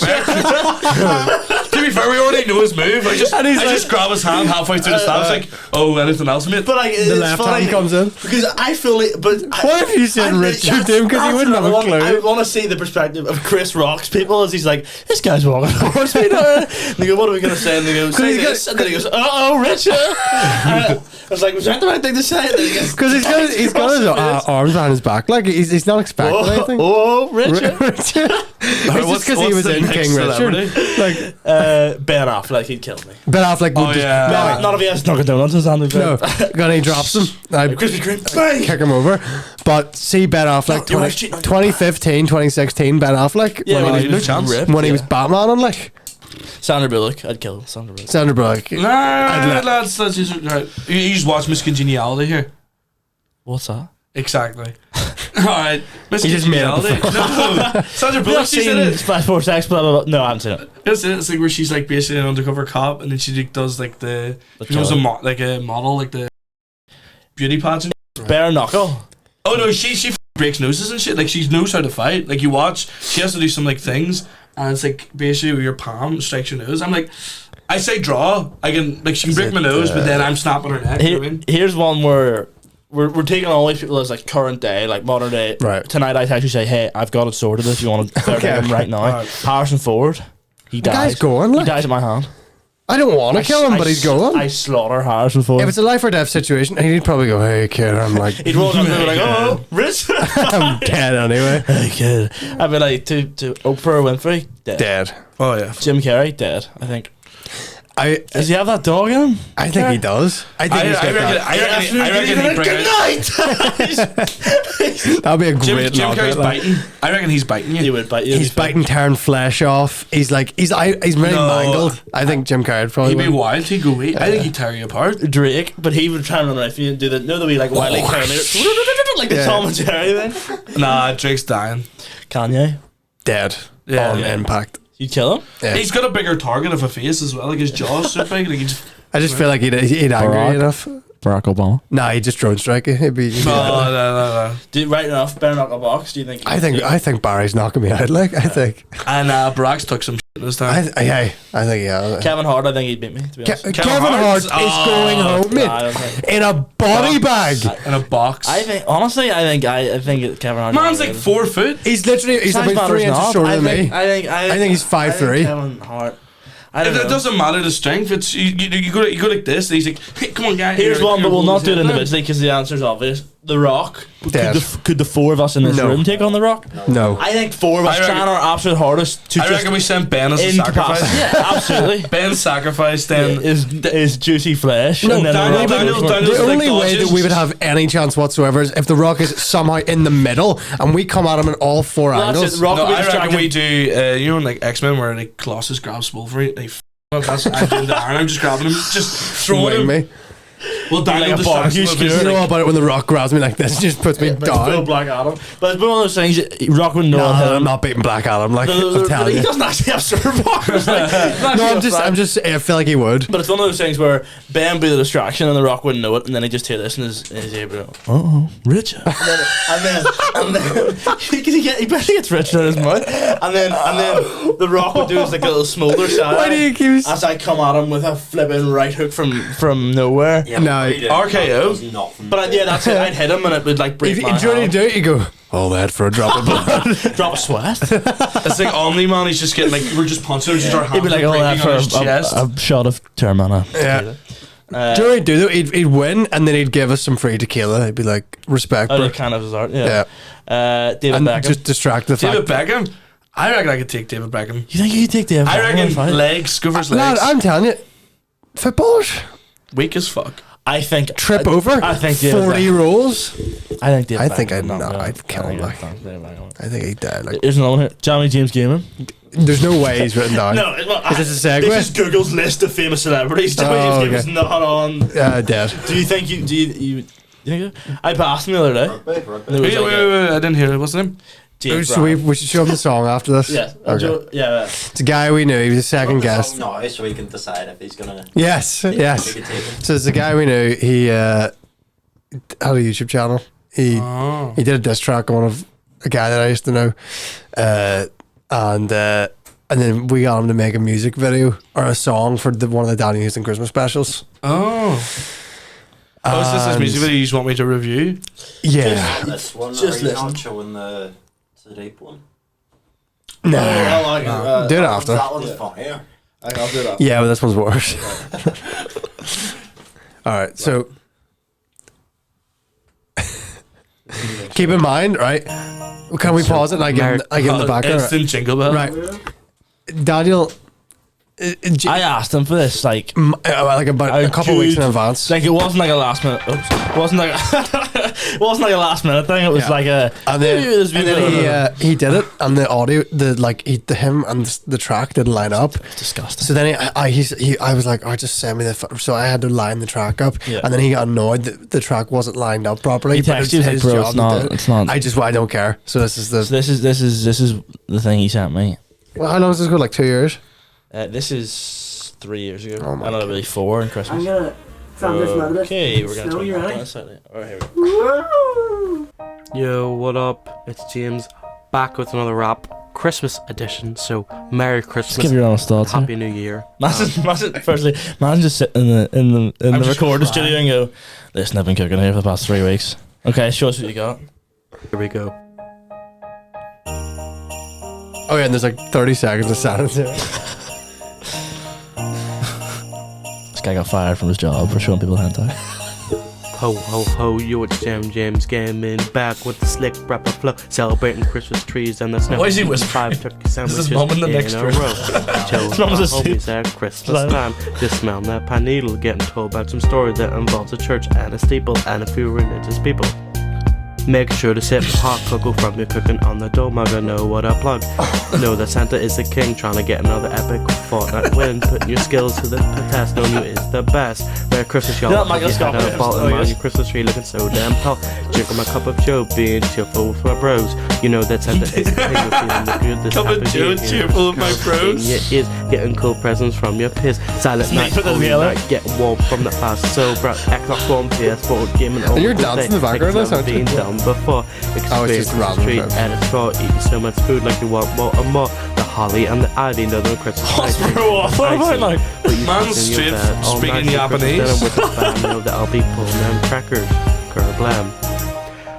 be fair, we already know his move. I just grab his hand halfway through the stabs, like, oh, anything else, mate? But like, The left hand comes in. Because I feel like, but what if you said Richard to him because he wouldn't have a clue? I want to see the perspective of Chris Rock's people as he's like, this guy's walking towards me now. And they go, what are we going to say? And they go, say this. And then he goes, uh-oh, Richard. I was like, was that the right thing to say? Because he's got his arms behind his back. Like, he's not expecting anything. Oh, Richard. Richard. It's just because he was in King Richard. Like, Ben Affleck, he'd kill me. Ben Affleck would just... Not if he has Dunkin' Donuts in his hand. No, when he drops him, Krispy Kreme, kick him over. But see Ben Affleck, 2015, 2016, Ben Affleck, when he was Batman on, like... Sandra Bullock, I'd kill Sandra Bullock. Sandra Bullock. Nah, that's just right. You just watch Miss Congeniality here. What's that? Exactly. Alright, Miss He just made up Congeniality. No, Sandra Bullock, she's in it. Splash Force X, blah, blah, blah. No, I haven't seen it. It's like where she's like basically an undercover cop, and then she like, does like she becomes a model, like the beauty pageant. Bare knuckle. Oh no, she breaks noses and shit. Like she knows how to fight. Like you watch, she has to do some like things, and it's like basically where your palm strikes your nose. I'm like, I say draw. I can like she can break my nose, but then I'm snapping her neck. You know what I mean? Here's one where we're taking all these people as like current day, like modern day. Right. Tonight I actually say, hey, I've got it sorted. If you want to third him right now, Harrison Ford, he dies. Guy's going. He dies at my hand. I don't want to kill him, but he's going. I slaughter Harrison Ford. If it's a life or death situation, he'd probably go, "Hey kid," I'm like, he'd roll up and be like, "Oh, Rich, I'm dead anyway." Hey kid, I'd be like to Oprah Winfrey, dead. Oh yeah. Jim Carrey, dead. I think. Does he have that dog in him? I think he does. I think he's got that. I reckon he'd bring Good night. That'd be a great Jim Carrey's biting. I reckon he's biting you. He would bite you. He's biting, tearing flesh off. He's like, he's really mangled. I think Jim Carrey probably He'd be would. wild. He'd go eat. I think he'd tear you apart. Drake, but he would try and run away from you and do the wee like wily like the Tom and Jerry thing. Nah, Drake's dying. Kanye Dead. Yeah, on impact. You'd kill him? Yeah. He's got a bigger target of a face as well. Like his jaw's so big. Like I just feel like he'd angry enough. Barack Obama. Nah, he'd just drone strike it. He'd be. No. Right enough, bare knuckle box. Do you think? I think Barry's knocking me out. Like I think. And Barack's took some shit this time. I think yeah. Kevin Hart, I think he'd beat me. To be honest. Kevin Hart is going home, mate, in a body bag, in a box. I think honestly, I think Kevin Hart. Man's like 4 foot. He's about 3 inches shorter than me. I think he's 5'3". Kevin Hart. It doesn't matter the strength. It's you go like this. And he's like, hey, come on, guy. Here's one, but we'll not do it individually because the answer's obvious. The Rock. Could the four of us in this room take on The Rock? No. I think four of us trying our absolute hardest to. I reckon we send Ben as a sacrifice. Yeah, absolutely. Ben's sacrifice then is juicy flesh. No, and then the only way that we would have any chance whatsoever is if The Rock is somehow in the middle and we come at him in all four angles. I reckon we do. You know, like X-Men where like Colossus grabs Wolverine. That's I'm doing the Arron. I'm just grabbing him, just throwing him. Me. Well, Daniel like a barbecue skewer. You know about it when The Rock grabs me like this, just puts me down. Black Adam, but it's one of those things. Rock would know. I'm not beating Black Adam. Like I'm telling you, he doesn't actually have superpowers. I feel like he would. But it's one of those things where Ben be the distraction and The Rock wouldn't know it, and then he just hear this and is able to. Oh, Richard. And then he barely gets Richard in his mouth, and then The Rock would do his like a little smolder side. Why do you keep? As I come at him with a flipping right hook from nowhere. Yeah, no, RKO. But that's it. I'd hit him and it would like break my hand. You do it, you go, all that for a drop of blood. Drop of sweat. It's like Omni Man. He's just getting like we're just punching him. Just our hands He'd be like, all that for a shot of Termana. Yeah. Do you know what he'd do though? He'd win and then he'd give us some free tequila. He'd be like, respect, bro. Kind of his art. Yeah. David Beckham. Just distract the David Beckham. I reckon I could take David Beckham. You think you could take David Beckham? I reckon legs. Go for his Lad, legs. I'm telling you, footballers weak as fuck. I think trip over. I think 40 rolls. I think I'd kill him. Like, I think he'd die. Like, there's another one here. Johnny James Gaming. There's no way he's written down. No, is this a segue? This is Google's list of famous celebrities. Johnny James Gaming's not on. Dead. Do you think you think I passed him the other day? Wait, I didn't hear it. What's his name? So we should show him the song after this. Yeah. Okay. Yeah. It's a guy we knew. He was a second guest. No, so we can decide if he's gonna. Yes. So it's a guy we knew. He had a YouTube channel. He did a diss track on a guy that I used to know, and and then we got him to make a music video or a song for one of the Danny Houston Christmas specials. Oh. Is this music video you just want me to review? Yeah. This one, Just are you listen. not showing the deep one? No. I like it. Do it after. That one's funnier. I'll do that. Yeah, but this one's worse. All right, so keep in mind, right? Can we pause it? And I give him the background. Instant jingle bell. Right, Daniel. I asked him for this like about a couple weeks in advance. Like it wasn't like a last minute. Oops, it wasn't like it wasn't like a last minute thing. It was like a. And then he did it, and the audio, him and the track didn't line up. It's disgusting. So then I was like, oh, just send me so I had to line the track up, and then he got annoyed that the track wasn't lined up properly. He texted you, like, bro, it's not. I don't care. So this is this is the thing he sent me. Well, how long does this go? Like 2 years. This is 3 years ago. Oh my I know, God. really 4 in Christmas. I'm gonna from this mother. Okay, we're gonna Snow, turn you that ready? down slightly. Alright, here we go. Yo, what up? It's James back with another rap Christmas edition. So Merry Christmas, Just give your honest thoughts. Happy New Year. Firstly, man, just sit in the recording studio and go, listen, I've been cooking here for the past 3 weeks. Okay, show us what you got. Here we go. Oh yeah, and there's like 30 seconds of silence here. This guy got fired from his job for showing people hentai. Ho ho ho, yo, it's James Gaming back with the slick rapper flow, celebrating Christmas trees and the snow. Why is he whispering? 5 turkey sandwiches Is his mum in the next room? Chill His mum's my asleep. homies at Christmas time. Just smell that pine needle, getting told about some story that involves a church and a steeple and a few religious people. Make sure to sip hot cocoa from your cooking on the Dole mug. I know what I plug. Know that Santa is the king, trying to get another epic Fortnite win. Putting your skills to the test, knowing you is the best. Merry Christmas, y'all. Yeah, Michael Hope you had Scott, a ball yeah. in mind. Your Christmas tree looking so damn tall. Drinking my cup of Joe, being cheerful with my bros. You know that Santa is the king, we're feeling the good this Cup of happy Joe, year. cheerful with my bros. Your ears, getting cool presents from your piss. Silent night, put them holy together. night, getting warm from the fast. So bright, Xbox One, PS4, gaming all And you're the dancing day. in the background, Like that's how been it's- done before. Oh, it's just random Street crap. and it's for eating so much food like you want more and more. The holly and the ivy, know the Christmas What's night. what am I like? Man's straight speaking Japanese. With the band, know that I'll be pulling them crackers. Kerblam.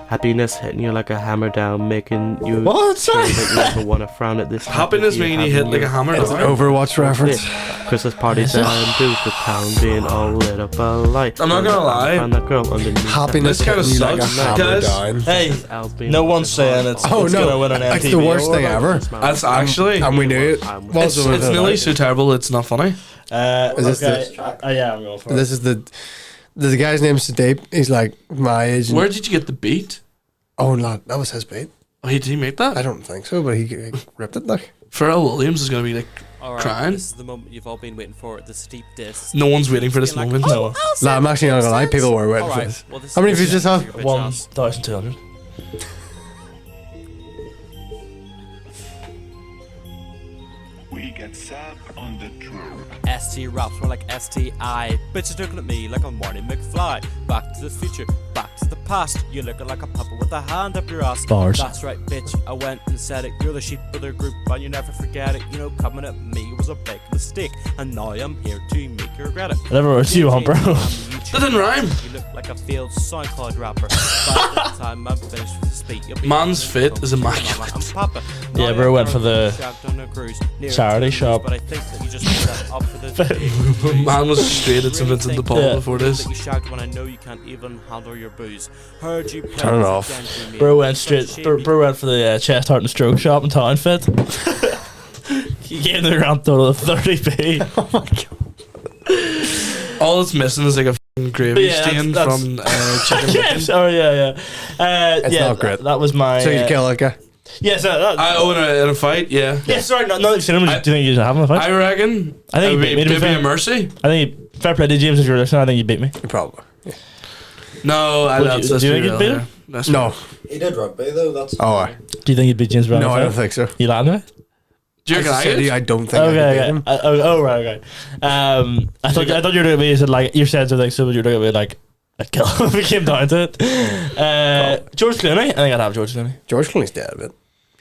Happiness hitting you like a hammer down, making you What? sure that you never want to frown at this. Happiness meaning you hit like a hammer It's an down. Overwatch reference. Christmas parties and booze with town being all lit up a light. I'm not gonna lie. Find that girl underneath. Happiness This kinda hitting you like a sucks, hammer guys. down. Hey, no one's saying it's Oh gonna no, win an it's MTV the worst award. thing ever. That's actually. And we knew it. It's nearly so terrible it's not funny. Is this Okay. Yeah, I'm going for it. This is the guy's name's Sadiq. He's like my age. Where did you get the beat? Oh, lad, that was his beat. Oh, did he make that? I don't think so, but he ripped it like. Pharrell Williams is gonna be like crying. This is the moment you've all been waiting for, the steep disc. No one's waiting for this moment. No. Lad, I'm actually not gonna lie. People were waiting for this. How many views does this have? 1,200. We get Sap on the drum. ST raps were like STI. Bitches looking at me like I'm Marty McFly. Back to the future, back to the past. You're looking like a puppet with a hand up your ass. Bars. That's right, bitch. I went and said it. You're the sheep of the group, and you never forget it. You know, coming at me was a big mistake, and now I'm here to make you regret it. Whatever words you want, bro. That didn't rhyme. You look like a failed SoundCloud rapper. By the time I'm finished with the speech, you'll be Man's fit is immaculate. I'm Papa. Yeah, bro went for the charity shop. But I think that you just put that up for the Man was straight at St. Vincent de Paul before this. You shout when I know you can't even handle your booze. Heard you Turn it off. Bro went straight. Bro went for the chest, heart, and stroke shop in Town Fit. He gave the grand total of 30p. Oh my god. All it's missing is like a f***ing gravy Yeah, stain that's- from chicken Yeah, bacon. sorry, yeah. It's Yeah, not great. That was my. So you kill that guy? Yes, in a fight, yeah. Yeah, sorry, no, you've seen him. Do you think you're having a fight? I reckon. I think it you would beat me, to be be fair. a mercy. I think fair play to James if you're listening. I think you beat me. Probably. Yeah. No, Do you think you'd beat him? No. He did rugby though. That's Oh, aye. Do you think you'd beat James Brown? No, I don't think so. You lying to me? Do you reckon I said did? I don't think I Okay, could beat okay. him. Oh, right, okay. I thought you were doing me. You said like you said something, so you were doing me like I'd kill him if it came down to it. George Clooney. I think I'd have George Clooney. George Clooney's dead, but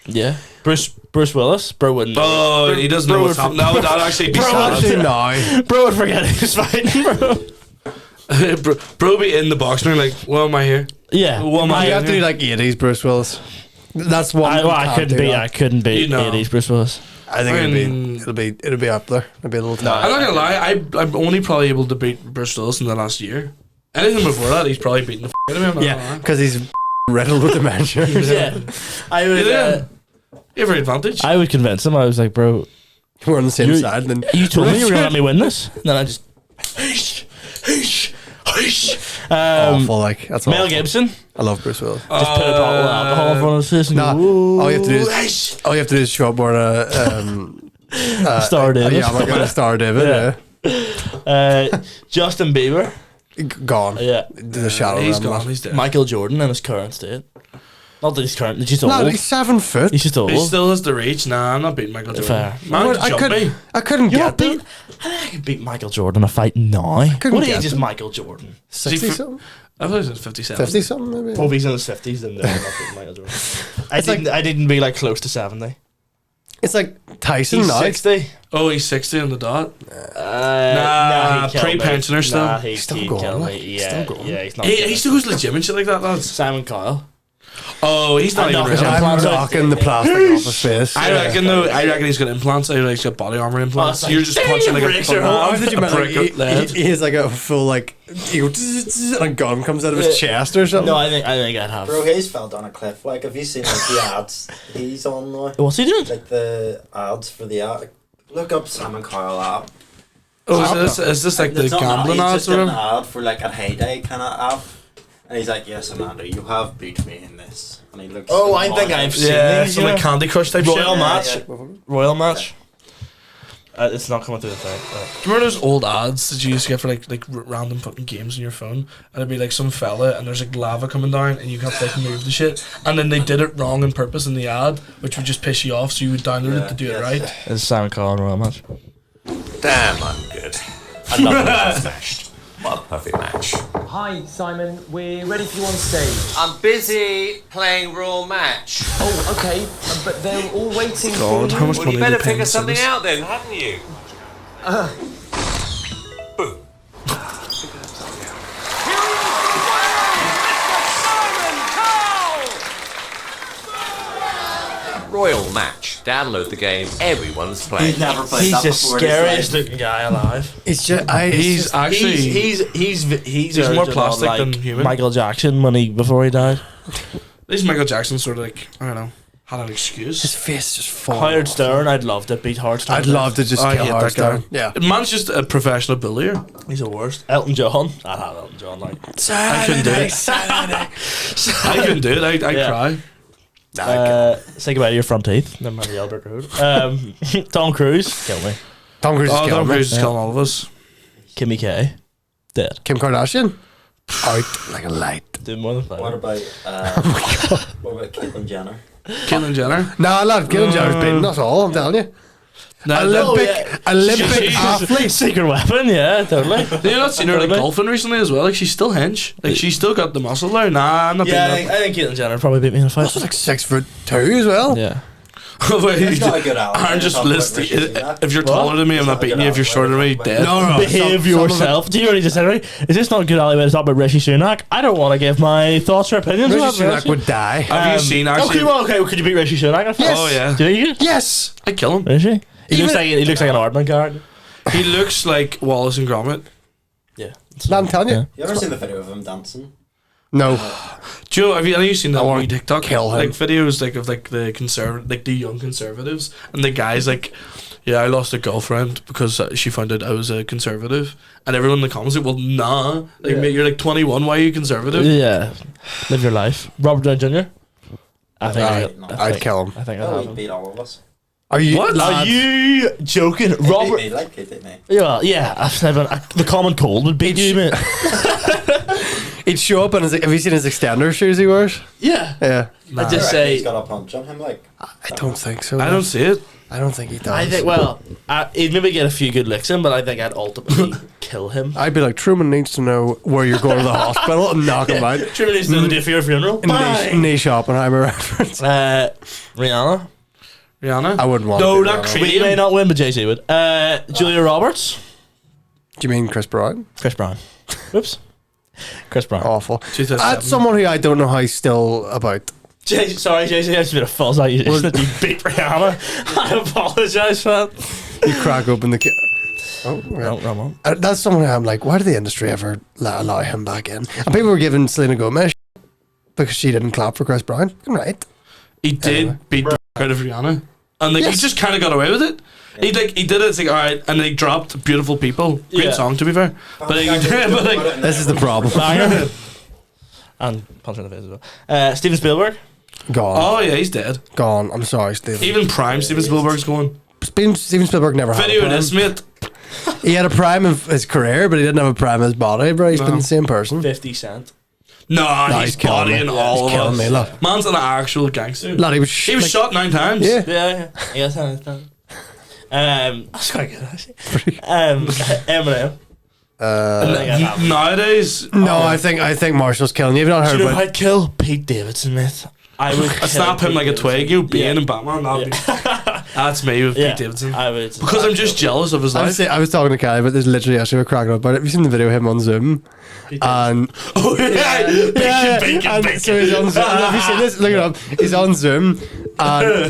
Yeah. Bruce Willis. Bro wouldn't. Oh, he doesn't know what's happening. No, that'd actually be sad. Bro would forget he was fighting, bro. Bro be in the boxing ring like, why am I here? Yeah. What am I You have to here? do like 80s Bruce Willis. That's one. I couldn't be 80s Bruce Willis. I think it'll be up there. It'll be a little tight. I'm not gonna lie, I'm only probably able to beat Bruce Willis in the last year. Anything before that, he's probably beaten the out of me. I'm not gonna lie. Because he's riddled with dementia. Yeah. I would. Every advantage. I would convince him. I was like, bro, we're on the same side. Then you told me you were gonna let me win this. And then I just. Awful, like that's Mel awful. Gibson. I love Bruce Willis. Just put a bottle of alcohol in front of his face and go, all you have to do is show up wearing a Star David. Yeah, I'm like a Star David. Yeah. Justin Bieber. Gone. Yeah. The shadow. He's gone. He's dead. Michael Jordan in his current state. Not that he's current. He's just old. No, he's 7 foot. He's just old. He still has the reach. Nah, I'm not beating Michael Jordan. Fair. Man, I couldn't get beat. I could beat Michael Jordan in a fight now. What age is Michael Jordan? 60 something. I thought he was 57. 50 something maybe. Well, if he's in his 50s, then no, I'm not beating Michael Jordan. I didn't be like close to 70. It's like Tyson He's now. 60. Oh, he's 60 on the dot. Nah, pre-pensioner still. Nah, he's still going. Yeah, yeah, he's not. He still goes to the gym and shit like that, lads. Simon Cowell. Oh, he's not even real. I'm knocking the plastic off his face. I reckon he's got implants. I reckon he's got body armor implants. Oh, You're just punching like a he has like a full like he goes, and a gun comes out of his chest or something. No, I think I'd have. Bro, he's fell down a cliff. Like, have you seen like the ads he's on now? What's he doing? Like the ads for the ad. Look up Simon Cowell app. Oh, is this like the gambling ads or an ad for like a heyday kind of app? And he's like, yes, Amanda, you have beat me in this. And he looks. Oh, I think I've seen these. Some like Candy Crush type Royal shit. match. Yeah. Royal match. It's not coming through the thing. Do you remember those old ads that you used to get for like random fucking games on your phone? And it'd be like some fella and there's like lava coming down and you have to like move the shit. And then they did it wrong on purpose in the ad, which would just piss you off. So you would download it to do it right. It's Simon Cowell Royal match. Damn, I'm good. I love it. Smashed. What a perfect match. Hi, Simon. We're ready for you on stage. I'm busy playing Raw match. Oh, okay. But they're all waiting God, for how you. much Well, money you better are they paying figure something us? out then, hadn't you? Boom. Royal match. Download the game. Everyone's playing. He's never played He's that the before. scariest looking guy alive. It's just He's actually He's more urgent on, plastic like, than human. Michael Jackson before he died. This Michael Jackson sort of like, I don't know, had an excuse. his face just falls. Howard Stern, I'd love to beat Howard Stern. I'd love to just I kill hate Howard that guy. Stern. Yeah. Man's just a professional bullier. He's the worst. Elton John. I'd have Elton John. Like I couldn't do it. I couldn't do it. I'd cry. say goodbye to your front teeth. Never mind the Albert Road. Tom Cruise. Kill me. Tom Cruise is Tom killing me. Cruise is killing all of us. Kimmy K. Dead. Kim Kardashian out like a light. Doing more than five. What about what about Caitlyn Jenner? Caitlyn Jenner. No, lad, Caitlyn Jenner's beating us all. I'm telling you. Olympic athlete. Secret weapon, yeah, totally. Have you not seen her like golfing recently as well? Like she's still hench. Like she's still got the muscle there. Nah, I'm not Yeah, beating I think Caitlyn Jenner probably beat me in a fight. She's like 6'2" as well. Yeah. He's not a good ally. I'm just Talk about listening. Rishi Sunak. If you're taller than me, I'm not beating you. If you're shorter than me, dead. No. Behave some of yourself. Do you already just said right? Is this not a good alleyway to talk about Rishi Sunak? I don't want to give my thoughts or opinions. Rishi about Sunak would die. Have you seen actually? Okay, could you beat Rishi Sunak? Yes. Oh yeah. Do you? Yes. I kill him. Rishi? He looks like an Aardman card. He looks like Wallace and Gromit. Yeah. I'm telling you. You ever seen the video of him dancing? No. Do you know, have you seen that on TikTok? kill him. Like videos like of like the young conservatives and the guys like, yeah, I lost a girlfriend because she found out I was a conservative, and everyone in the comments like, well, nah, like mate, you're like 21, why are you conservative? Yeah. Live your life. Robert Downey Jr. I'd kill him. I think Oh, I'd have he him. beat all of us. Are you? What? Are you joking? He Robert. beat me, like he did me. Yeah, the common cold would beat you, mate. He'd show up and have you seen his extender shoes he wears? Yeah. Yeah. I just say he's got a punch on him. Like, I don't think so. I don't see it. I don't think he does. I think he'd maybe get a few good licks in, but I think I'd ultimately kill him. I'd be like, Truman needs to know where you're going to the hospital and knock him out. Truman needs to know the day for your funeral. Niche Oppenheimer reference. Rihanna. I wouldn't want No, to. not Creed may not win, but JC would. Julia Roberts. Do you mean Chris Brown? Chris Brown. Whoops. Chris Brown. Awful. That's someone who I don't know how he's still about. Sorry, JC, I just made a false accusation that you beat Rihanna. I apologise for that. You crack open the... Oh, no, wrong one. That's someone who I'm like, why did the industry ever allow him back in? And people were giving Selena Gomez because she didn't clap for Chris Brown. Right. He did beat the out of Rihanna. And like he just kind of got away with it. He did it. It's like, all right, and they dropped "Beautiful People." Great song, to be fair. But this is the problem. And punch in the face as well. Steven Spielberg. Gone. Oh yeah, he's dead. Gone. I'm sorry, Steven. Even prime Steven Spielberg's gone. Steven Spielberg never had a prime. This, mate. He had a prime of his career, but he didn't have a prime of his body. Bro, he's been the same person. 50 Cent. No, he's bodying all he's of us. Me, look. Man's an actual gangster. Lad, he was shot 9 times. Yeah. Yes, I understand. That's quite good actually. Eminem. Nowadays, no, I think Marshall's killing you. You've not heard about. I'd kill Pete Davidson, mate. I would snap him like a twig. You Bane and Batman. That's me with Pete Davidson. I would, because I'm just jealous of his life. I was talking to Kai, but there's literally actually we're cracking up about it. Have you seen the video of him on Zoom? And bacon. So he's on Zoom. Have you seen this? Look it up. He's on Zoom, and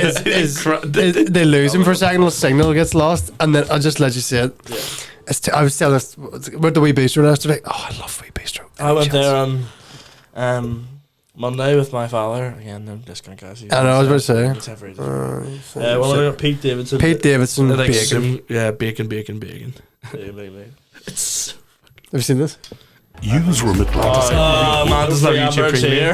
they lose him for a second. The signal gets lost, and then I'll just let you see it. Yeah. I was telling us went to Wee Bistro yesterday. Oh, I love Wee Bistro. I went there on Monday with my father. Again, no discount guys. I know, I was about to say. Well, I got Pete Davidson. Bacon. Yeah, bacon. It's. Have you seen this? Use room at man, there's no YouTube here.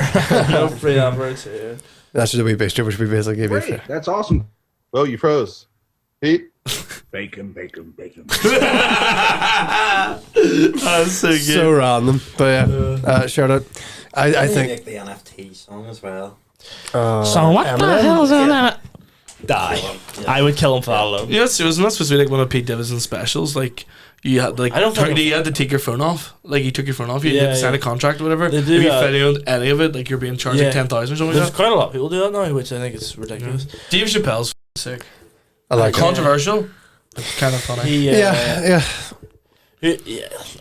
No free adverts here. That's just a Wee Bistro, which we basically gave you. That's awesome. Well, you froze. Pete? Bacon. That's so good. So random. But yeah, shout out. I think the NFT song as well. So what the hell's that? Die. I would kill him for that alone. Yes, it was not supposed to be like one of Pete Davidson's specials. Like you had like you had to take your phone off. Like you took your phone off. You had to sign a contract or whatever. If you videoed any of it, like you're being charged like 10,000 or something. There's like that. quite a lot of people do that now, which I think is ridiculous. Dave Chappelle's sick. I like controversial. It's kind of funny. Yeah.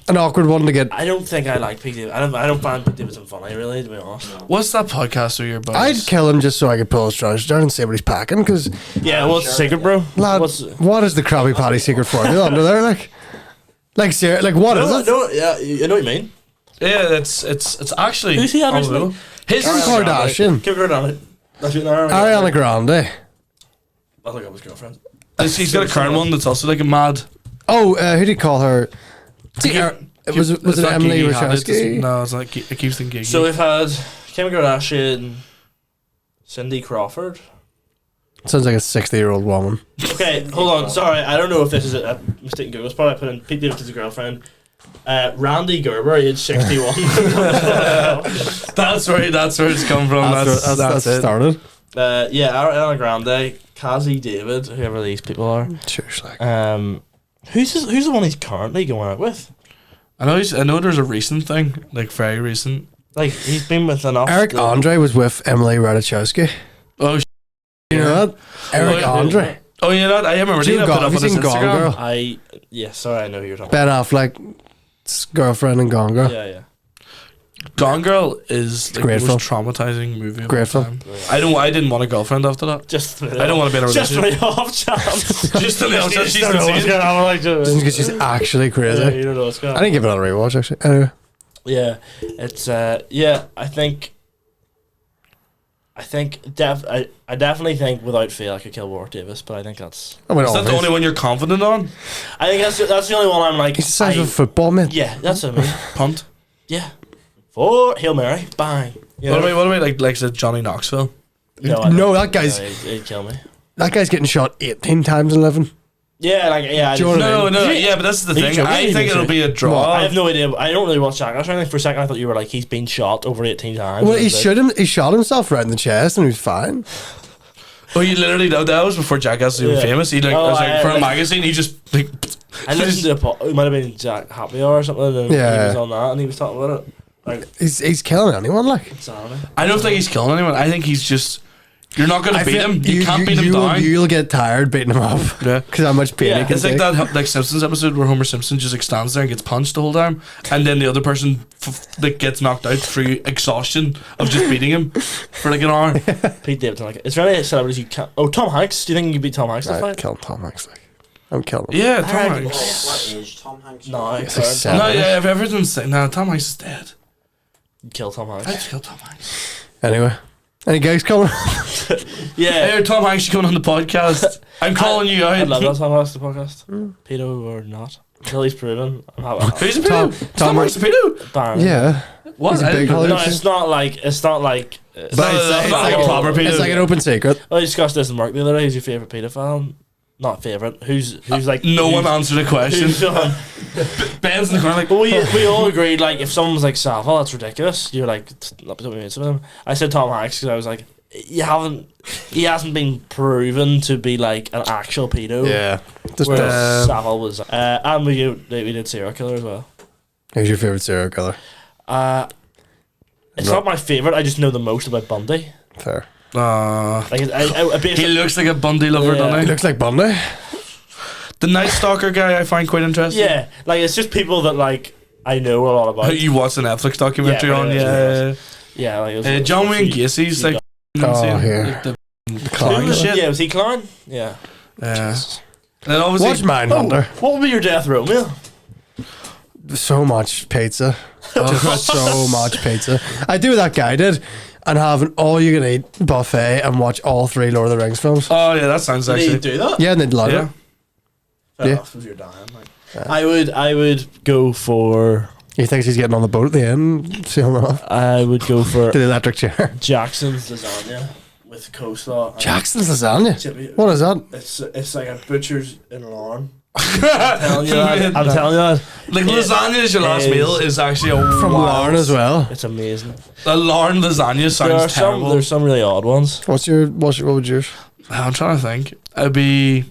An awkward one to get. I don't think I like Pete Davidson. I don't find Pete Davidson funny, really, to be honest. What's that podcast with your buddies? I'd kill him just so I could pull his trousers down and see what he's packing. Because what's the secret, bro? Lad, what is the Krabby Patty secret formula under there? Like, seriously, like what is it? No, yeah, you know what you mean. Yeah, it's actually. Who's he having? Kim Kardashian. Kim Kardashian. Ariana Grande. I think I was girlfriend. He's got a current one that's also like a mad. Oh, who do you call her? Was it Emily Ratajkowski? No, it's like it keeps thinking. So we've had Kim Kardashian, Cindy Crawford. Sounds like a 60-year-old woman. Okay, hold on. Sorry, I don't know if this is a mistake in Google. It's probably I put in Pete Davidson's girlfriend. Randy Gerber, age 61. That's where it's come from. That's it. Started. Ariana Grande, Kazi David, whoever these people are. Who's the one he's currently going out with? I know there's a recent thing, like very recent. Like he's been with enough. Eric Andre was with Emily Ratajkowski. Oh, you know that? Eric Andre. Oh, you know that? I remember. Have you seen Gone Girl? Sorry, I know who you're talking Ben about. Affleck's girlfriend in Gone Girl. Yeah. Gone Girl is like the most traumatizing movie of all time. I didn't want a girlfriend after that. I don't want to be in a relationship. Just on the off chance. Just on the off chance. Just because she's actually crazy. Yeah, you don't know what's going on. I didn't give it a rewatch actually. Anyway. Yeah, it's I definitely think without fail I could kill Warwick Davis, but I think that's. Is that the only one you're confident on? I think that's the only one I'm like. He's the size of a football, man. Yeah, that's what I mean. Punt. Yeah. For Hail Mary, bang. What about like Johnny Knoxville? No, that guy's. He'd kill me. That guy's getting shot 18 times in living. Yeah, but that's the thing. I think it'll be a draw. I have no idea. I don't really watch Jackass or anything. For a second, I thought you were like, he's been shot over 18 times. Well, he shot himself right in the chest and he was fine. Oh, you literally know that was before Jackass was even famous. He was for a magazine. He just like. I listened to it might have been Jack Happy Hour or something. And he was on that and he was talking about it. Like he's killing anyone. Like I don't think he's killing anyone. I think he's just. You're not going to beat him. You can't beat him down. You'll get tired beating him up. Yeah. Because how much pain he can It's like that like Simpsons episode where Homer Simpson just like stands there and gets punched the whole time, and then the other person gets knocked out through exhaustion of just beating him for like an hour. Pete Davidson, like, is there any celebrities you can't? Oh, Tom Hanks. Do you think you could beat Tom Hanks? I'd kill Tom Hanks. Like, I'm killing him. Yeah, Tom Hanks. What age Tom Hanks? No, if everyone's saying, Tom Hanks is dead. You'd kill Tom Hanks. I'd kill Tom Hanks. Anyway. Any guys coming? Yeah. Hey, Tom Hanks, you coming on the podcast? I'm calling you out. I love that Tom Hanks, the podcast. Pedo or not. Until he's proven. I'm happy. Who's a pedo? Tom Hanks a pedo? Baron. Yeah. What? No, it's not like. It's not like a proper pedo. It's like an open secret. I discussed this in work the other day. Who's your favourite pedophile? Not favourite. Who's like? No one answered a question. Ben's in the corner like. Well, we all agreed like if someone's like Savile, that's ridiculous. You're like not between me and him. I said Tom Hanks because I was like, he hasn't been proven to be like an actual pedo. Yeah. Whereas Savile was, and we did serial killer as well. Who's your favourite serial killer? It's not my favourite. I just know the most about Bundy. Fair. Like he looks like a Bundy lover, doesn't he? He looks like Bundy. The Night Stalker guy I find quite interesting. Yeah, like it's just people that like I know a lot about. You watched the Netflix documentary on? Yeah. Like John Wayne Gacy's like. Here. The clown shit. Yeah, was he clown? Yeah. Yeah. And obviously, watch Mindhunter. What would be your death row meal? So much pizza. Just so much pizza. I do what that guy did. And have an all-you-can-eat buffet and watch all 3 Lord of the Rings films. Oh yeah, that sounds actually. Did you do that? Yeah, and they'd love it. Fair enough, if you're dying. Like. I would go for. He thinks he's getting on the boat at the end. See him off. I would go for the electric chair. Jackson's lasagna with coleslaw. Jackson's lasagna. What is that? It's like a butcher's in Arron. I'm telling you that. Like lasagna is your last meal is actually from Larn as well. It's amazing. The Larn lasagna sounds terrible. There's some really odd ones. What would yours? I'm trying to think. It'd be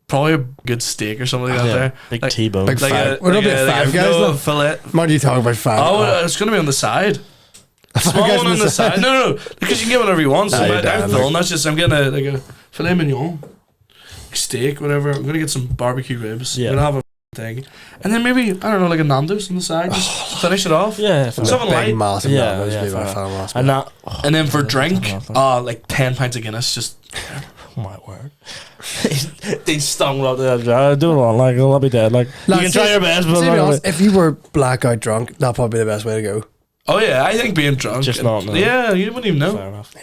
probably a good steak or something like that. There, big like, T-bone. Big like five. Would it be Five Guys? No fillet. What are you talking about? Five? Oh, it's gonna be on the side. Small one on the side. No, because you can get whatever you want. So I'm filling. That's just I'm getting a filet mignon. Steak, whatever. I'm gonna get some barbecue ribs. Yeah. I'm gonna have a thing, and then maybe I don't know, like a Nando's on the side, just finish it off. Yeah, something light. Massive Nando's be my favorite. And then for drink, like 10 pints of Guinness. Just oh my word, they stung up there. Do it all like I'll be dead. Like you can try your best, but honest, if you were blackout drunk, that'd probably be the best way to go. Oh yeah, I think being drunk, just not. No. Yeah, you wouldn't even know. Fair enough.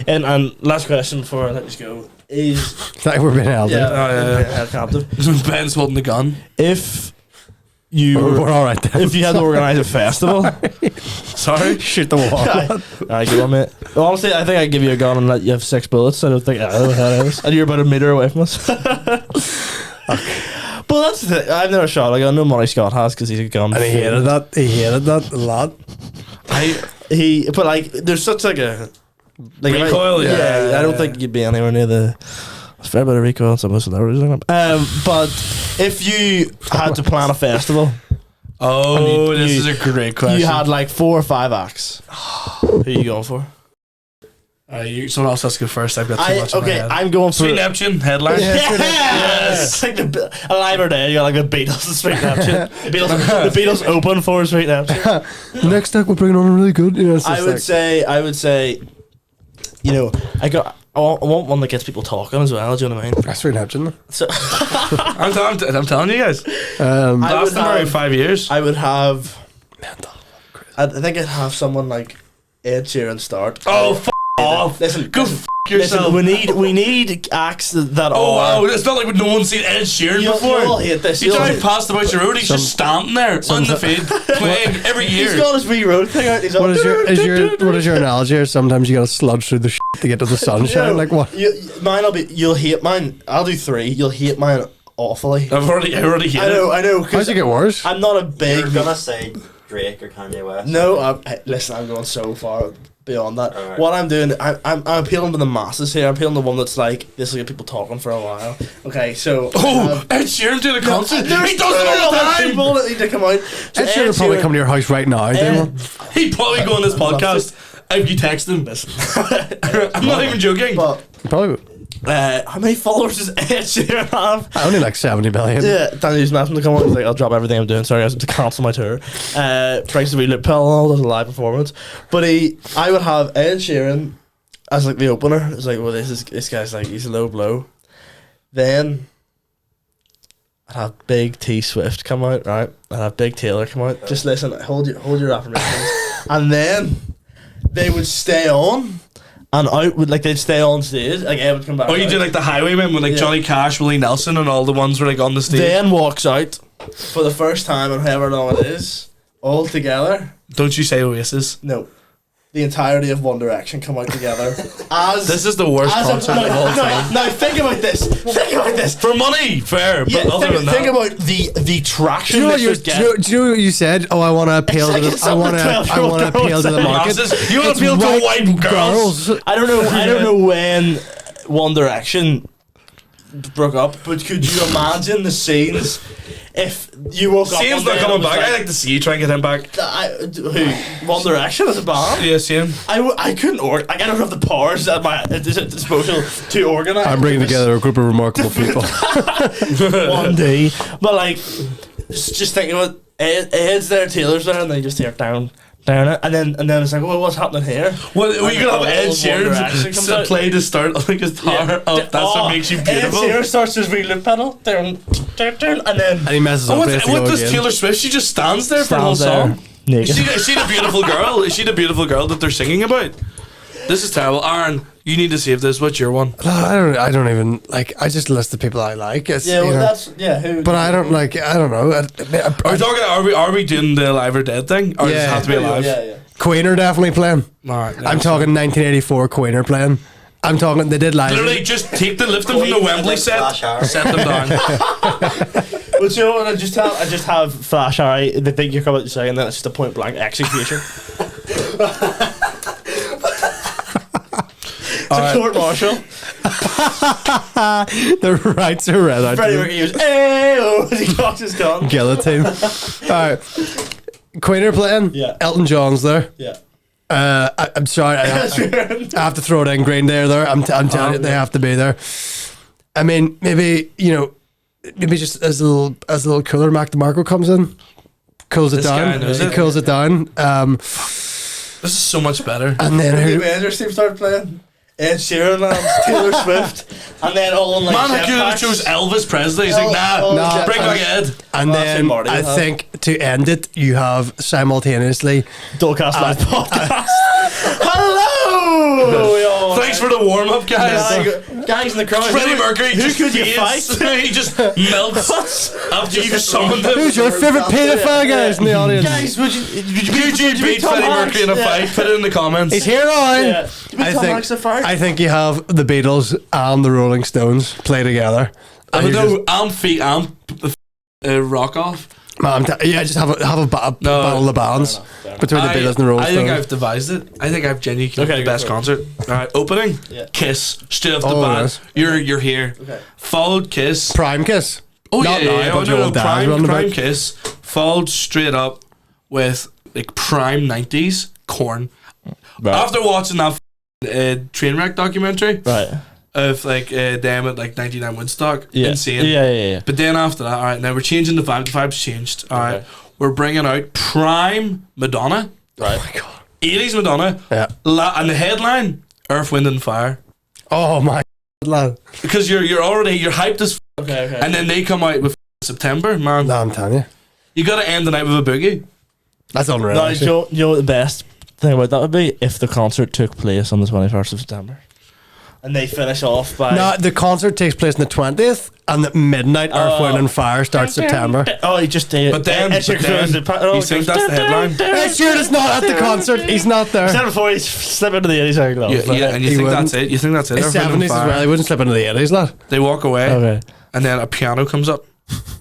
And last question before I let you go. Is like we're being held held captive. Ben's holding the gun. If you we're all right then. If you had to organise a festival, sorry, shoot the wall. I give it. Honestly, I think I'd give you a gun and let you have 6 bullets. I don't think I know how it is. And you're about a metre away from us. Okay. But that's the thing. I've never shot. Like I know Monty Scott has because he's a gun. And he hated that. He hated that a lot. But like, there's such like a. Like recoil, yeah. I don't think you'd be anywhere near the. It's a fair bit of recoil, so most of that. But if you had to plan a festival, this is a great question. You had like 4 or 5 acts. Who are you going for? Someone else has to go first. I've got too much. Okay, in my head. I'm going for Sweet Neptune headline. Yes, like Alive or Dead. You got like the Beatles and Sweet Neptune. The Beatles open for Sweet Neptune. Next act we're bringing on really good. You know, I would say, you know, I want one that gets people talking as well. Do you know what I mean? That's Sweet Neptune. So I'm telling you guys. Last them around 5 years. I would have. I think I'd have someone like Ed Sheeran start. Oh. Off. Listen, go f yourself. Listen, we need acts that wow, it's not like no one's seen Ed Sheeran before. You'll hate this. You drive past about your road, he's just standing there on the feed playing every year. He's got his wee road thing out. What is your analogy? Or sometimes you gotta sludge through the shit to get to the sunshine. Like what? Mine'll be. You'll hate mine. I'll do 3. You'll hate mine awfully. I already hate it. I know. How'd it get worse? I'm not a big. You're gonna say Drake or Kanye West. No, listen, I'm going so far beyond that. Right. What I'm doing, I'm appealing to the masses here. I'm appealing to one that's like, this will get people talking for a while. Okay, so Ed Sheeran did a concert. He does it all the time. People that need to come out. So Ed Sheeran will probably come to your house right now. He'd probably go on this podcast if you text him. I'm not even joking. But probably. How many followers does Ed Sheeran have? Only like 70 million. Yeah, Danny's messing to come on. He's like, I'll drop everything I'm doing. Sorry, I have to cancel my tour. Breaks the wee lip pill and all. Does a live performance. But I would have Ed Sheeran as like the opener. It's like, well, this guy's like, he's a low blow. Then I'd have Big T Swift come out, right? I'd have Big Taylor come out. Just listen, hold your affirmations. And then they would stay on. And out would they'd stay on stage, like Ed would come back. Oh, you do like the Highwaymen with Johnny Cash, Willie Nelson, and all the ones were like on the stage. Then walks out for the first time in however long it is, all together. Don't you say Oasis? No, the entirety of One Direction come out together. As this is the worst concert of all time. Now think about this. Think about this. For money, fair. Yeah, but other than that, think about the traction. Do you know what you said? Oh, I want to appeal to the. I want to appeal to the market. You want to appeal to white girls? I don't know when One Direction broke up, but could you imagine the scenes if you woke up? Sam's not coming back. I'd like to see you try and get him back. Who? One Direction as a band? Yeah, Sam. I couldn't I don't have the powers at my disposal to organise. I'm bringing together a group of remarkable people. One day, but like, just thinking about Ed's there, Taylor's there, and then you just hear down it, and then it's like, well, what's happening here? Well, we could have Ed Sheeran play to start like a guitar up. That's what makes you beautiful. Ed Sheeran starts his wee loop pedal, down, and he messes up. What does Taylor Swift? She just stands there for the whole song. Is she the beautiful girl? Is she the beautiful girl that they're singing about? This is terrible. Arron, you need to save this. What's your one? I don't even like. I just list the people I like. It's, who? But I don't like. I don't know. Are we doing the Alive or Dead thing? Or does it have to be alive? Yeah. Queen are definitely playing. All right. I'm talking 1984 Queen are playing. I'm talking. They did live. Literally, just take lift them from the Wembley set them down. Well, you know what? I just have Flash Harry. They think you're coming to say, and then it's just a point blank execution. It's a court martial. The rights are read out. Freddie Mercury goes, "Ayo!" as he cocks his gun. Guillotine. All right. Queen are playing. Yeah. Elton John's there. Yeah. I'm sorry. I have to throw it in. Green Day there. I'm telling you, they have to be there. I mean, maybe just as a little cooler, Mac DeMarco comes in, cools it down. He cools it down. This is so much better. And then the Avengers team started playing. Ed Sheeran lands, Taylor Swift, and then all on like. Man, I could have chose Elvis Presley. He's like, nah, bring back Ed. And then I think to end it, you have simultaneously Dolecast live podcast. Hello. Thanks for the warm up, guys. Guys in the crowd. Freddie Mercury. Who could you fight? He just melts after you've summoned him. Who's your favourite paedophile, guys, in the audience? Guys, would you beat Freddie Mercury in a fight? Put it in the comments. He's here on. Yeah. I think you have the Beatles and the Rolling Stones play together. Rock off. Just have a battle of the bands between the Beatles and the Rolling Stones. I think I've devised it. I think I've genuinely the best concert. All right, opening, Kiss, straight off the bat. Nice. You're here. Okay. Followed Kiss. Prime Kiss. Oh Not now, no, Prime Kiss. Followed straight up with like prime 90s Korn. Right. After watching that Trainwreck documentary, right, of like them at like 99 Woodstock, insane. Yeah. But then after that, all right, now we're changing the vibe. The vibe's changed. All right, we're bringing out prime Madonna. Right. Oh my god. 80s Madonna. Yeah. And the headline, Earth, Wind and Fire. Oh my god, lad. Because you're hyped as okay. And then they come out with September, man. No, I'm telling you. You gotta end the night with a boogie. That's unreal. No, you know what the best thing about that would be? If the concert took place on the 21st of September. And they finish off by... No, the concert takes place on the 20th, and the midnight Earth, Wind and Fire starts September. Oh, he just did. But then you think that's the headline? Ed Sheeran's not at the concert. He's not there. He said before he slipped into the 80s. Yeah, and you think that's it? You think that's it? It's 70s as well. He wouldn't slip into the 80s, lad. They walk away. Okay. and then a piano comes up,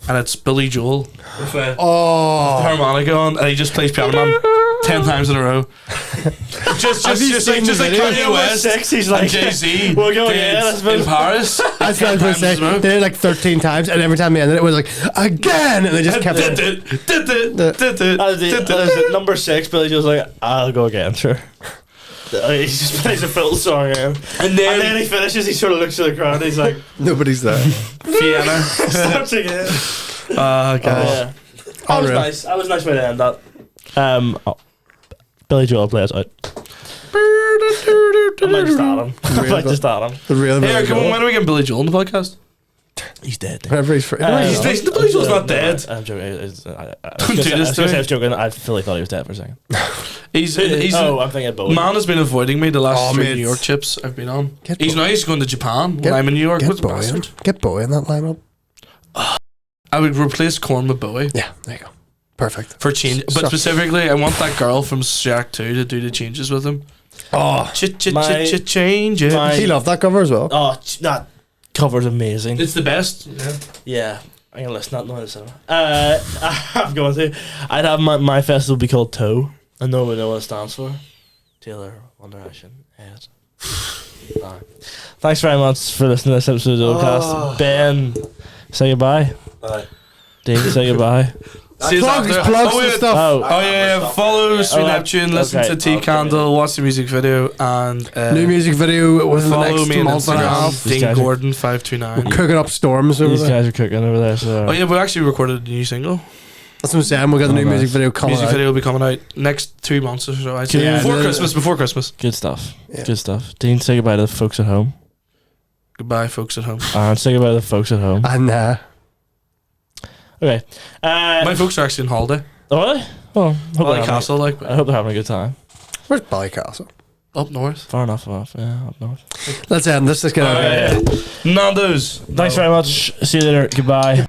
and it's Billy Joel with the Oh, harmonica on, and he just plays Piano Man 10 times in a row. just like Kanye West, he's like Jay-Z we're going in Paris. I was going to say they did it like 13 times, and every time they ended it was like again, and they just kept it. Number 6, Billy Joel's like, I'll go again, sure. He just plays a full song again. And then he finishes, he sort of looks at the crowd, he's like, nobody's there. Vienna. Starts again. God. Yeah. That was nice. That was a nice way to end that. Billy Joel plays out. I might just add him. Hey, come on, when are we getting Billy Joel on the podcast? He's dead. Whenever he's free. Billy Joel's not dead. I'm joking. I was joking. I fully thought he was dead for a second. He's I'm thinking Bowie. Man has been avoiding me the last 3 New York trips I've been on. He's going to Japan when I'm in New York. Get Bowie in that lineup. I would replace Korn with Bowie. Yeah, there you go. Perfect. For change, but specifically, I want that girl from Shrek 2 to do the changes with him. Oh, changes. He loved that cover as well. Oh, that cover's amazing. It's the best. Yeah. I'm gonna listen. Not knowing the song. I'm going to. I'd have my festival be called Toe. I know what it stands for. Taylor, One Direction, Head. Right. Thanks very much for listening to this episode of Dolecast. Ben, say goodbye. Bye. Dean, say goodbye. Plugs and stuff. Oh yeah, follow Sweet Neptune, listen to Tea Candle, watch the music video, and new music video within the follow next me on month and a half. Dean Gordon 529. We're cooking up storms over These there. guys are cooking over there. So. Oh yeah, we actually recorded a new single. That's what I'm saying. We'll get the new music video coming out. Music video will be coming out next 2 months or so. I'd say. Before Christmas. Good stuff. Yeah. Good stuff. Dean, say goodbye to the folks at home. Goodbye, folks at home. And say goodbye to the folks at home. And okay. My folks are actually on holiday. Oh, really? Well, Ballycastle, I hope they're having a good time. Where's Ballycastle? Up north. Far enough. Yeah, up north. Let's end this. Let's get out of here. Nando's. Thanks very much. See you later. Goodbye.